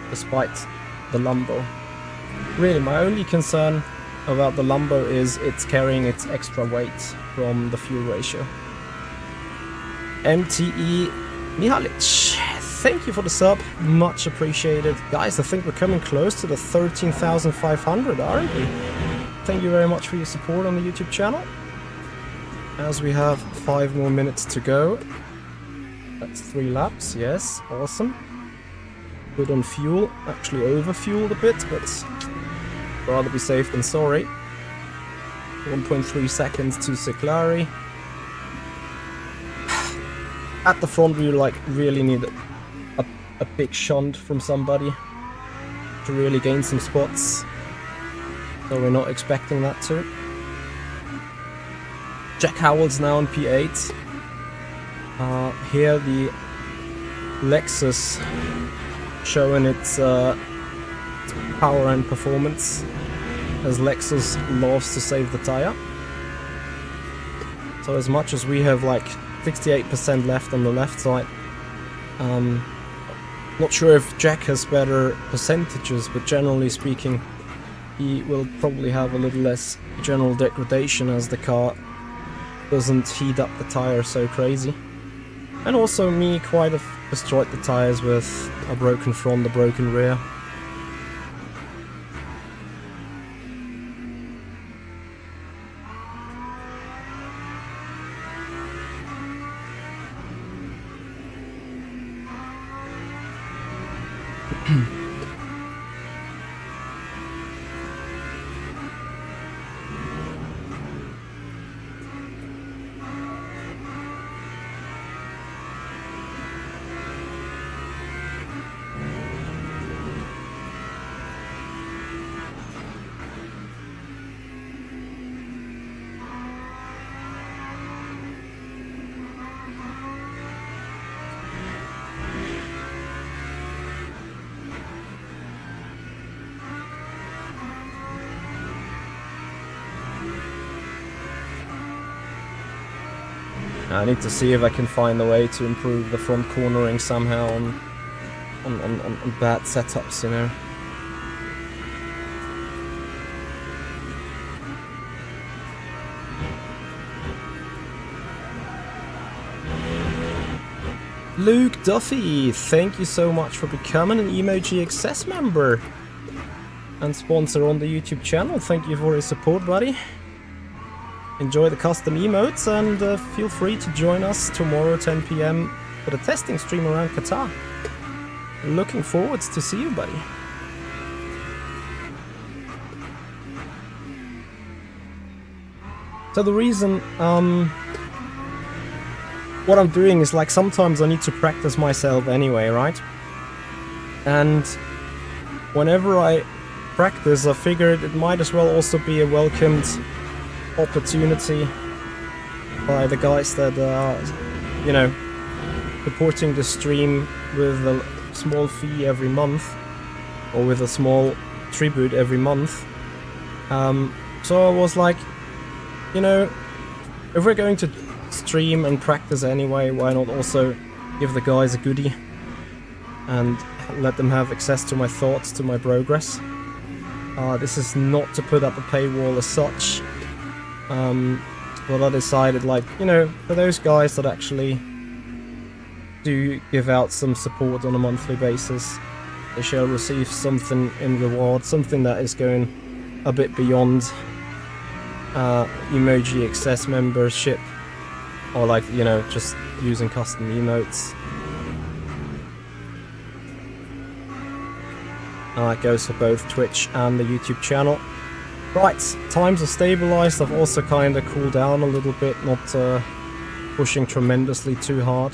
despite the Lambo. Really, my only concern about the Lambo is it's carrying its extra weight from the fuel ratio. MTE Mihalic, thank you for the sub, much appreciated. Guys, I think we're coming close to the 13,500, aren't we? Thank you very much for your support on the YouTube channel. As we have 5 more minutes to go. That's 3 laps, yes, awesome. good on fuel. Actually over-fueled a bit, but rather be safe than sorry. 1.3 seconds to Seclari. At the front we like really need a big shunt from somebody to really gain some spots. So we're not expecting that to. Jack Howell's now on P8. Here the Lexus showing its power and performance, as Lexus loves to save the tire. So as much as we have like 68% left on the left side, not sure if Jack has better percentages, but generally speaking he will probably have a little less general degradation as the car doesn't heat up the tire so crazy. And also me quite have destroyed the tires with a broken front, a broken rear. I need to see if I can find a way to improve the front cornering somehow on bad setups, you know. Luke Duffy, thank you so much for becoming an Emoji Access member and sponsor on the YouTube channel. Thank you for your support, buddy. Enjoy the custom emotes and feel free to join us tomorrow 10 PM for the testing stream around Qatar. Looking forward to see you, buddy. So the reason what I'm doing is like sometimes I need to practice myself anyway, right? And whenever I practice, I figured it might as well also be a welcomed opportunity by the guys that are, you know, supporting the stream with a small fee every month, or with a small tribute every month. So I was like, you know, if we're going to stream and practice anyway, why not also give the guys a goodie and let them have access to my thoughts, to my progress. This is not to put up a paywall as such. But I decided, like, you know, for those guys that actually do give out some support on a monthly basis, they shall receive something in reward, something that is going a bit beyond Emoji Access membership, or like, you know, just using custom emotes. It goes for both Twitch and the YouTube channel. Right, times are stabilized. I've also kind of cooled down a little bit, not pushing tremendously too hard.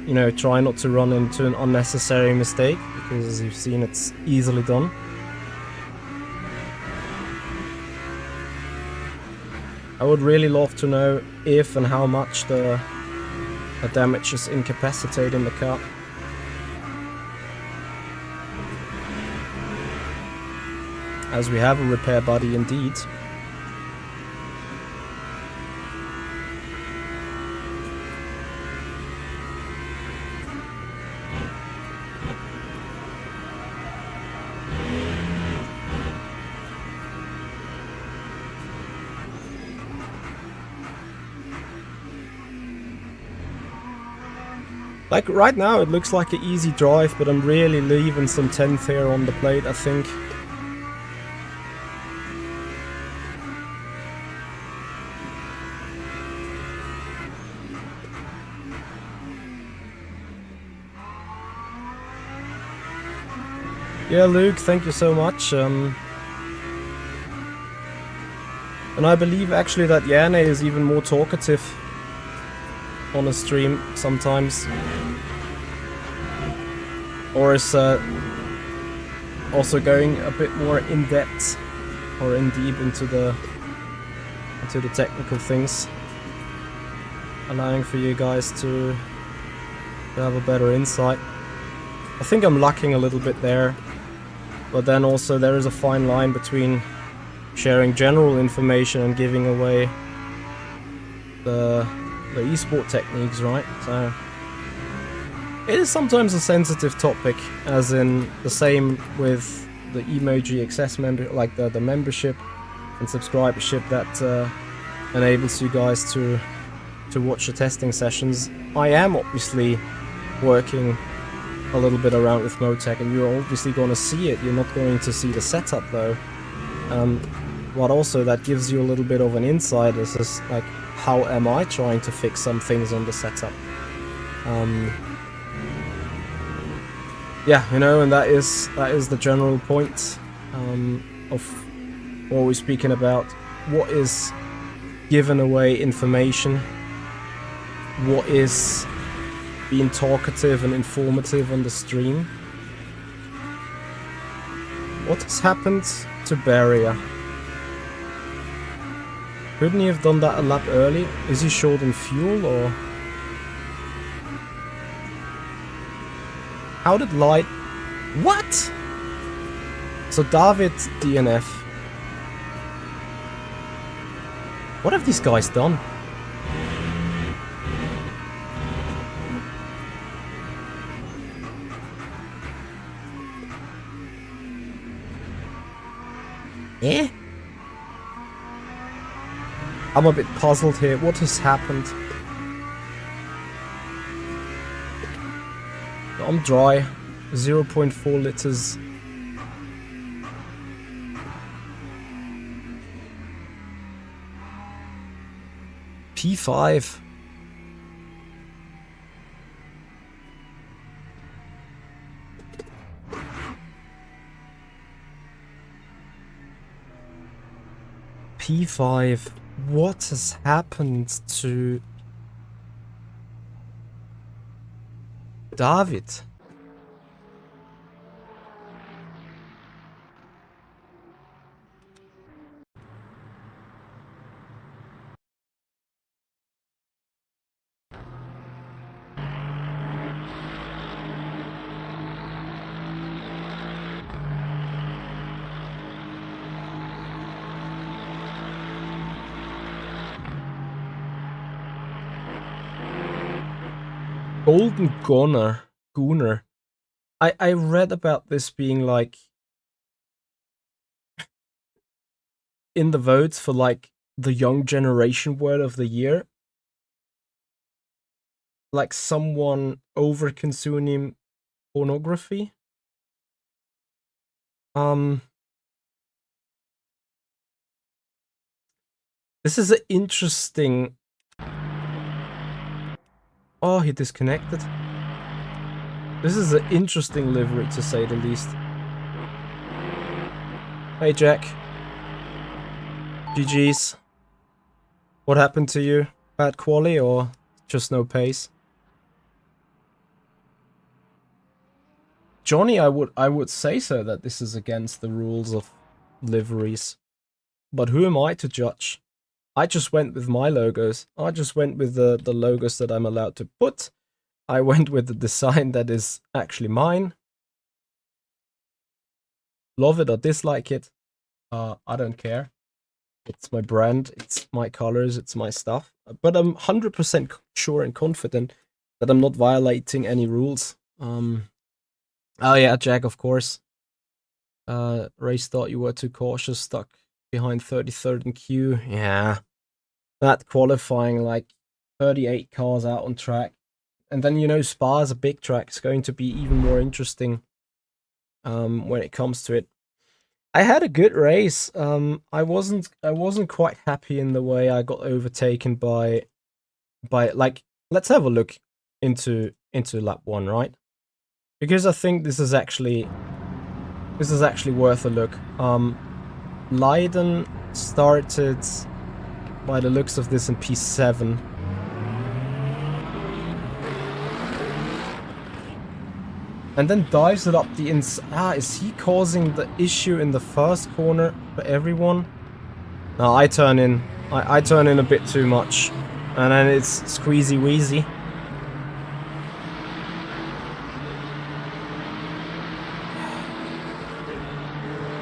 You know, try not to run into an unnecessary mistake, because as you've seen, it's easily done. I would really love to know if and how much the damage is incapacitating the car. As we have a repair buddy indeed. Like right now it looks like an easy drive, but I'm really leaving some 10th here on the plate, I think. Yeah, Luke, thank you so much. And I believe actually that Yane is even more talkative on a stream sometimes. Or is also going a bit more in depth or in deep into the technical things, allowing for you guys to have a better insight. I think I'm lacking a little bit there, but then also there is a fine line between sharing general information and giving away the esport techniques, right? So it is sometimes a sensitive topic, as in the same with the emoji access member, like the membership and subscribership that enables you guys to watch the testing sessions. I am obviously working a little bit around with Motec, and you're obviously going to see it. You're not going to see the setup though. But also that gives you a little bit of an insight as is like, how am I trying to fix some things on the setup? Yeah, you know, and that is the general point of what we're speaking about. What is giving away information? What is being talkative and informative on the stream? What has happened to Barrier? Couldn't he have done that a lap early? Is he short in fuel, or? How did Light... What? So David DNF. What have these guys done? Eh? I'm a bit puzzled here. What has happened? I'm dry. 0.4 liters. P5. P5. What has happened to David? Golden Gooner. I read about this being like in the votes for like the young generation word of the year. Like someone over consuming pornography. This is an interesting... Oh, he disconnected. This is an interesting livery, to say the least. Hey, Jack. GG's. What happened to you? Bad quali or just no pace? Johnny, I would say so, that this is against the rules of liveries. But who am I to judge? I just went with my logos. I just went with the logos that I'm allowed to put. I went with the design that is actually mine. Love it or dislike it, I don't care. It's my brand, it's my colors, it's my stuff. But I'm 100% sure and confident that I'm not violating any rules. Oh yeah, Jack, of course. Race thought you were too cautious, stuck behind 33rd in queue. Yeah. That qualifying like 38 cars out on track. And then, you know, Spa is a big track. It's going to be even more interesting when it comes to it. I had a good race. I wasn't quite happy in the way I got overtaken by like, let's have a look into lap 1, right? Because I think this is actually This is actually worth a look. Leiden started, by the looks of this, in P7. And then dives it up the inside. Is he causing the issue in the first corner for everyone? No, I turn in. I turn in a bit too much. And then it's squeezy wheezy.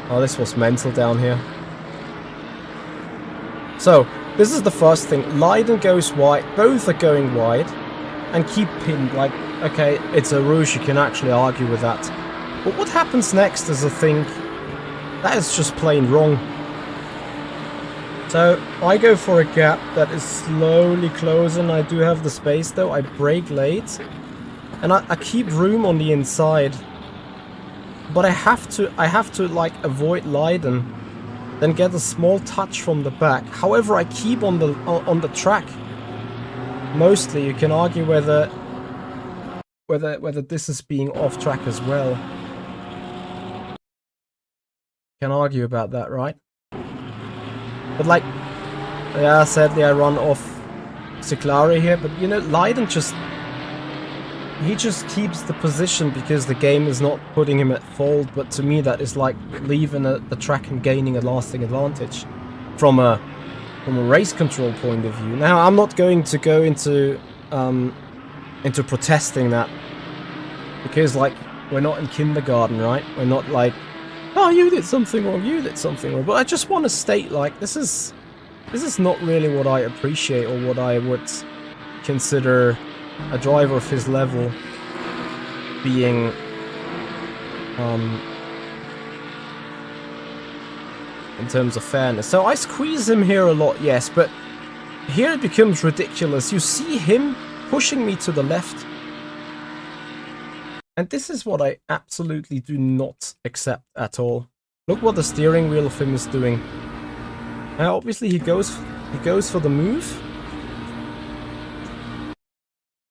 Oh, this was mental down here. So, this is the first thing. Leiden goes wide. Both are going wide. And keep pinned. Like, okay, it's a rouge. You can actually argue with that. But what happens next is a thing that is just plain wrong. So, I go for a gap that is slowly closing. I do have the space though. I brake late. And I keep room on the inside. But I have to like avoid Leiden, then get a small touch from the back. However, I keep on the track. Mostly, you can argue whether this is being off track as well. Can argue about that, right? But like, yeah, sadly I run off Ciclari here. But you know, Leiden he just keeps the position because the game is not putting him at fault, but to me that is like leaving the track and gaining a lasting advantage from a race control point of view. Now, I'm not going to go into protesting that, because like, we're not in kindergarten, right? We're not like, oh, you did something wrong, you did something wrong. But I just want to state, like, this is not really what I appreciate or what I would consider a driver of his level being in terms of fairness. So I squeeze him here a lot, yes, but here it becomes ridiculous. You see him pushing me to the left, and this is what I absolutely do not accept at all. Look what the steering wheel of him is doing. Now obviously he goes for the move.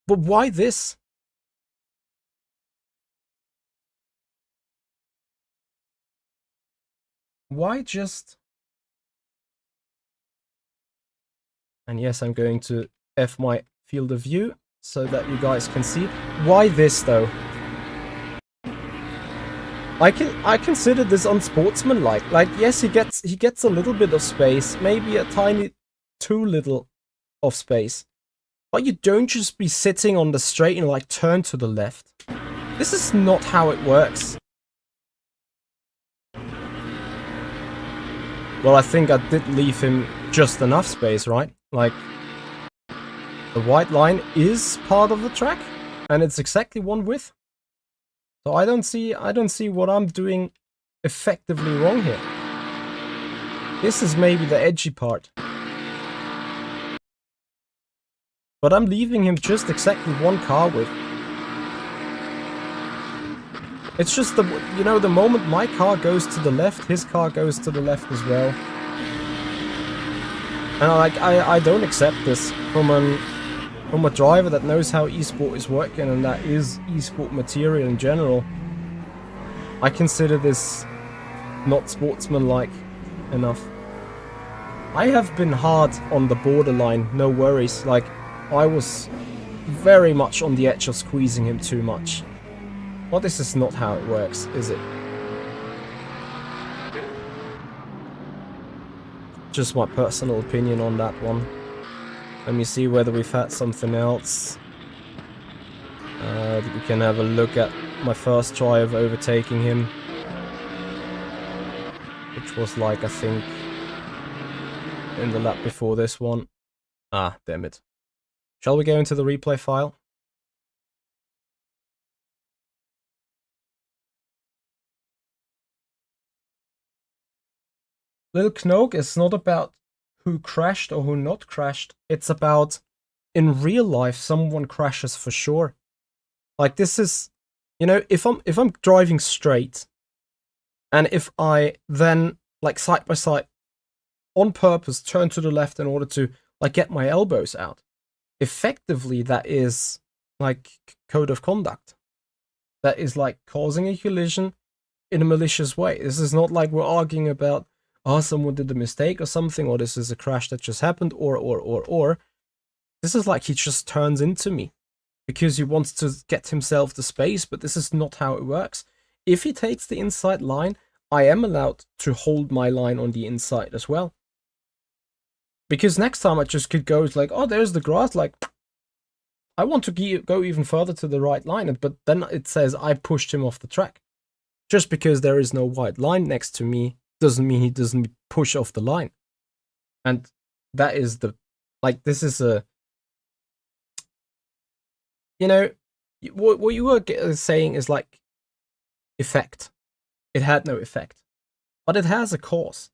But why this? Why just... And yes, I'm going to F my field of view so that you guys can see. Why this though? I consider this unsportsmanlike. Like, yes, he gets a little bit of space, maybe a tiny too little of space. But you don't just be sitting on the straight and like turn to the left. This is not how it works. Well, I think I did leave him just enough space, right? Like, the white line is part of the track, and it's exactly one width. So I don't see what I'm doing effectively wrong here. This is maybe the edgy part. But I'm leaving him just exactly one car width. It's just the moment my car goes to the left, his car goes to the left as well. And I don't accept this from a driver that knows how esport is working, and that is esport material in general. I consider this not sportsmanlike enough. I have been hard on the borderline, no worries. Like, I was very much on the edge of squeezing him too much. Well, this is not how it works, is it? Just my personal opinion on that one. Let me see whether we've had something else. We can have a look at my first try of overtaking him. Which was like, I think, in the lap before this one. Ah, damn it. Shall we go into the replay file? Little Knoke is not about who crashed or who not crashed. It's about, in real life, someone crashes for sure. Like, this is, you know, if I'm driving straight, and if I then, like, side by side, on purpose, turn to the left in order to, like, get my elbows out, effectively that is, like, code of conduct. That is, like, causing a collision in a malicious way. This is not like we're arguing about, oh, someone did a mistake or something, or this is a crash that just happened, or. This is like he just turns into me because he wants to get himself the space, but this is not how it works. If he takes the inside line, I am allowed to hold my line on the inside as well. Because next time I just could go, it's like, oh, there's the grass, like, I want to go even further to the right line, but then it says I pushed him off the track. Just because there is no white line next to me doesn't mean he doesn't push off the line. And that is the, like, this is a, you know, what you were saying is like effect. It had no effect, but it has a cause.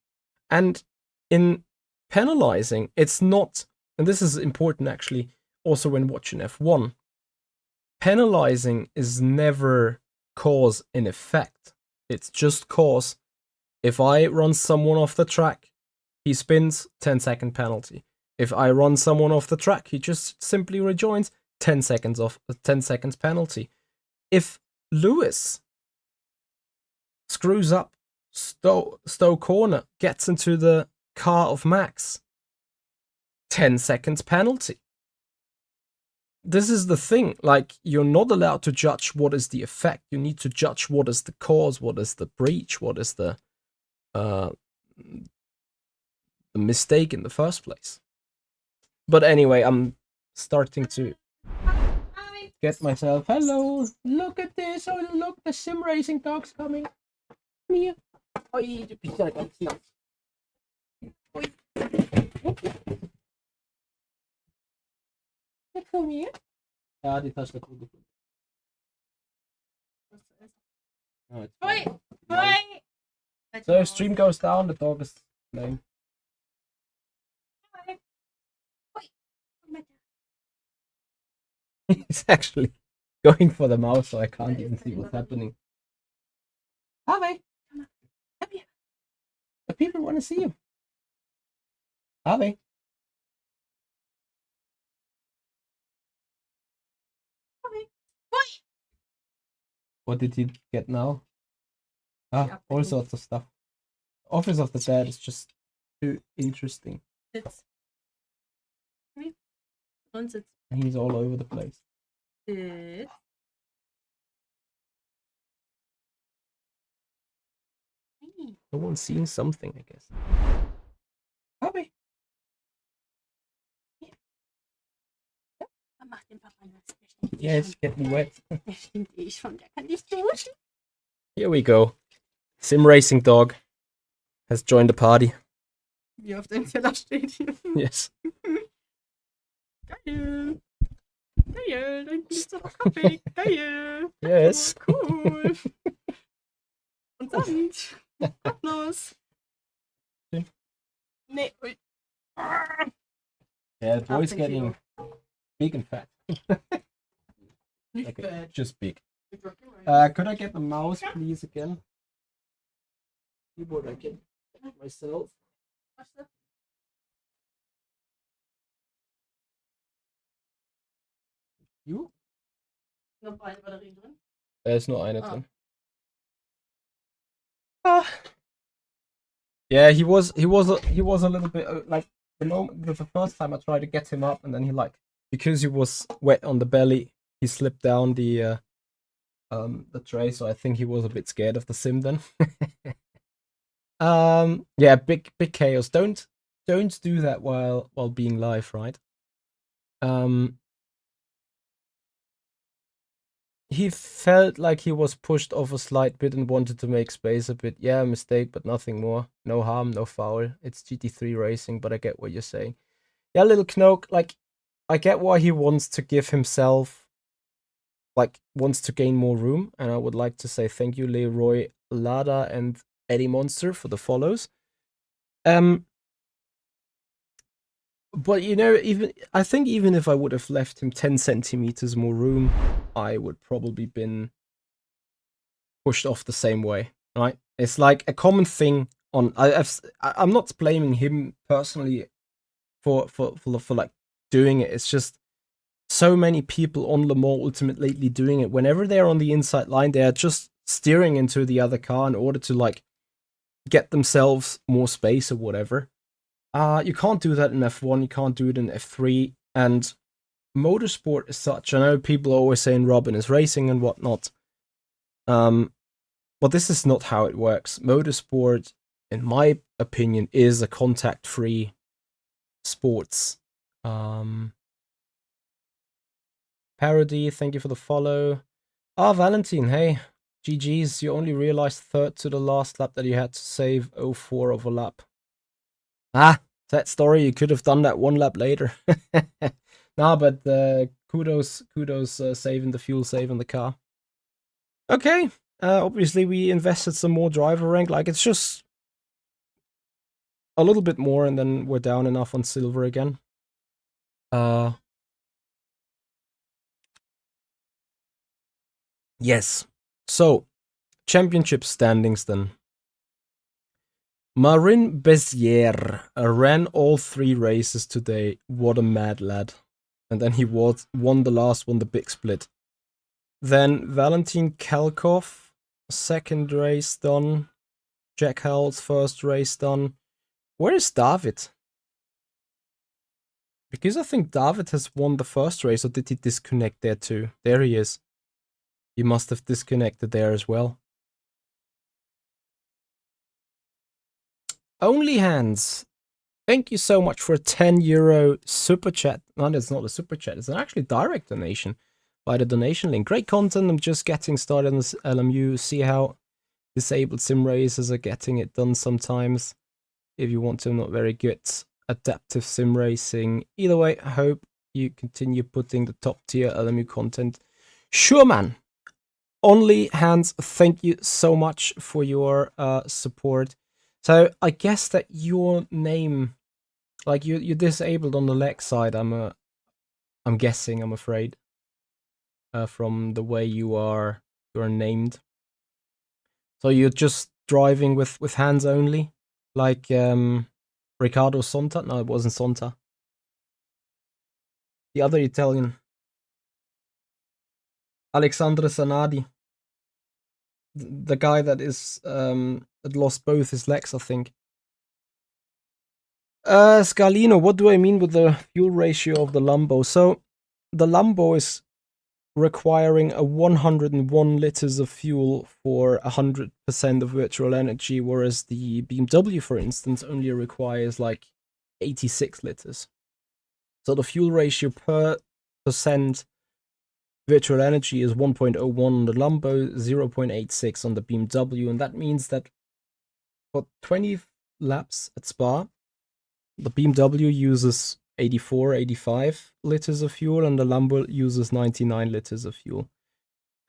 And in penalizing, it's not, and this is important actually also when watching F1, penalizing is never cause and effect. It's just cause. If I run someone off the track, he spins, 10-second penalty. If I run someone off the track, he just simply rejoins, 10 seconds off, 10 seconds penalty. If Lewis screws up Stowe corner, gets into the car of Max, 10 seconds penalty. This is the thing, like, you're not allowed to judge what is the effect. You need to judge what is the cause, what is the breach, what is the mistake in the first place. But anyway, I'm starting to get myself. Hello, look at this. Oh, look, the Simracing dog's coming. Come here. Oi, du bist ja ganz nass. Oi. Komm hier. Ja, die Tastatur gefunden. Oi, oi. So if stream goes down, the dog is playing. He's actually going for the mouse, so I can't even see what's happening. Harvey, come here. The people want to see you. Harvey. What did he get now? Ah, all sorts of stuff. Office of the Dead is just too interesting. He's all over the place. Someone's seen something, I guess. Harvey. Yeah, it's getting wet. Here we go. Simracing dog has joined the party. Wie auf deinem Teller steht hier. Yes. Geil. Geil, dann gibt's doch Kaffee. Geil. Yes. Cool. Und dann. Los. Nee. Ui. Yeah, the boy's getting big and fat. Nicht Okay, bad. just big. Could I get the mouse, please, again? Keyboard, I can myself. You? Noch eine Batterie drin? Da ist nur eine drin. Ah. Yeah, he was a little bit like the first time I tried to get him up, and then he, like, because he was wet on the belly, he slipped down the tray, so I think he was a bit scared of the sim then. Yeah, big chaos. Don't do that while being live, right? He felt like he was pushed off a slight bit and wanted to make space a bit. Yeah, mistake, but nothing more. No harm, no foul. It's GT3 racing, but I get what you're saying. Yeah, little Knoke, like, I get why he wants to give himself, like, wants to gain more room, and I would like to say thank you, Leroy Lada and Eddie Monster, for the follows. But, you know, I think even if I would have left him 10 centimeters more room, I would probably been pushed off the same way, right? It's like a common thing on. I'm not blaming him personally for like doing it. It's just so many people on Le Mans Ultimate lately doing it. Whenever they're on the inside line, they are just steering into the other car in order to like get themselves more space or whatever. You can't do that in F1, you can't do it in F3, and motorsport is such. I know people are always saying Robin is racing and whatnot. But this is not how it works. Motorsport, in my opinion, is a contact-free sports. Parody, thank you for the follow. Valentine, hey. GG's, you only realized third to the last lap that you had to save 04 of a lap. That story, you could have done that one lap later. Nah, but kudos, saving the fuel, saving the car. Okay, obviously we invested some more driver rank, like it's just a little bit more and then we're down enough on silver again. Yes. So, championship standings then. Marin Bezier ran all 3 races today. What a mad lad. And then he won the last one, the big split. Then Valentin Kalkov, second race done. Jack Howell's first race done. Where is David? Because I think David has won the first race, or did he disconnect there too? There he is. He must have disconnected there as well. Only Hands. Thank you so much for a €10 super chat. No, it's not a super chat. It's an actually direct donation by the donation link. Great content. I'm just getting started on this LMU. See how disabled sim racers are getting it done sometimes. If you want to, I'm not very good. Adaptive sim racing. Either way, I hope you continue putting the top tier LMU content. Sure, man. Only Hands, thank you so much for your support. So I guess that your name, like you're disabled on the leg side. I'm guessing. I'm afraid. From the way you're named. So you're just driving with hands only, like Riccardo Sonta. No, it wasn't Sonta. The other Italian, Alexandre Zanardi. The guy that is that lost both his legs, I think. Scalino, what do I mean with the fuel ratio of the Lambo? So the Lambo is requiring a 101 liters of fuel for 100% of virtual energy, whereas the BMW, for instance, only requires like 86 liters. So the fuel ratio per percent virtual energy is 1.01 on the Lambo, 0.86 on the BMW, and that means that for 20 laps at Spa, the BMW uses 84, 85 liters of fuel, and the Lambo uses 99 liters of fuel.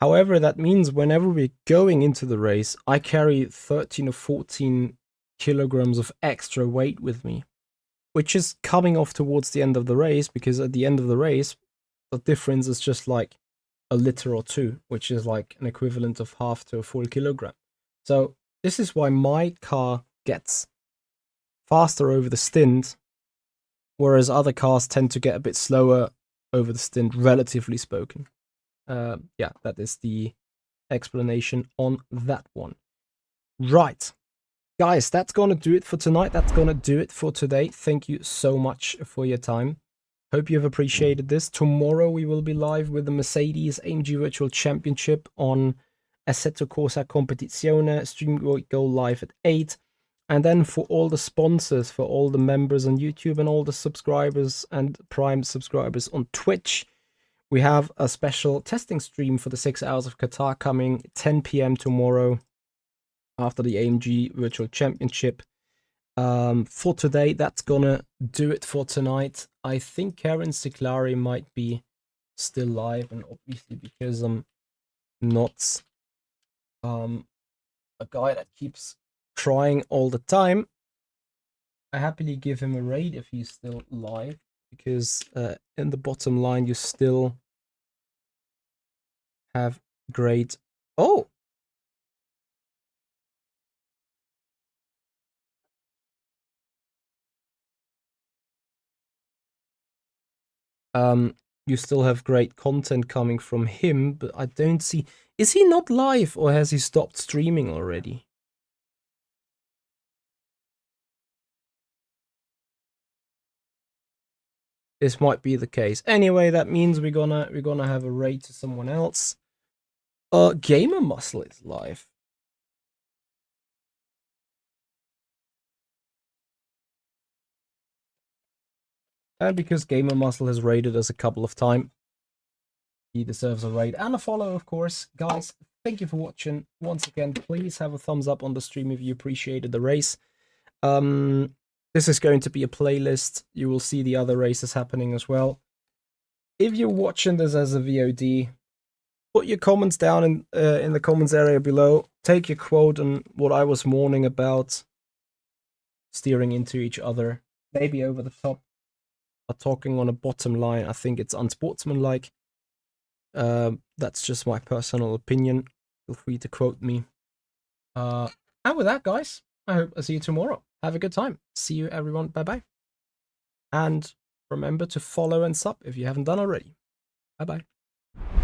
However, that means whenever we're going into the race, I carry 13 or 14 kilograms of extra weight with me, which is coming off towards the end of the race, because at the end of the race, the difference is just like a liter or two, which is like an equivalent of half to a full kilogram. So this is why my car gets faster over the stint, whereas other cars tend to get a bit slower over the stint, relatively spoken. Yeah, that is the explanation on that one. Right. Guys, that's gonna do it for tonight. That's gonna do it for today. Thank you so much for your time. Hope you've appreciated this. Tomorrow we will be live with the Mercedes AMG Virtual Championship on Assetto Corsa Competizione. Stream will go live at 8. And then for all the sponsors, for all the members on YouTube and all the subscribers and Prime subscribers on Twitch, we have a special testing stream for the 6 hours of Qatar coming 10 p.m. tomorrow after the AMG Virtual Championship. For today, that's gonna do it for tonight. I think Karen Ciclari might be still live, and obviously because I'm not a guy that keeps trying all the time, I happily give him a raid if he's still live, because in the bottom line you still have great... Oh! you still have great content coming from him, but I don't see... Is he not live, or has he stopped streaming already? This might be the case. Anyway, that means we're gonna have a raid to someone else. Gamer Muscle is live. And because Gamer Muscle has raided us a couple of times, he deserves a raid and a follow, of course. Guys, thank you for watching. Once again, please have a thumbs up on the stream if you appreciated the race. This is going to be a playlist. You will see the other races happening as well. If you're watching this as a VOD, put your comments down in the comments area below. Take your quote on what I was warning about. Steering into each other, maybe over the top. But talking on a bottom line, I think it's unsportsmanlike. That's just my personal opinion. Feel free to quote me. And with that, guys, I hope I see you tomorrow. Have a good time. See you, everyone. Bye-bye. And remember to follow and sub if you haven't done already. Bye-bye.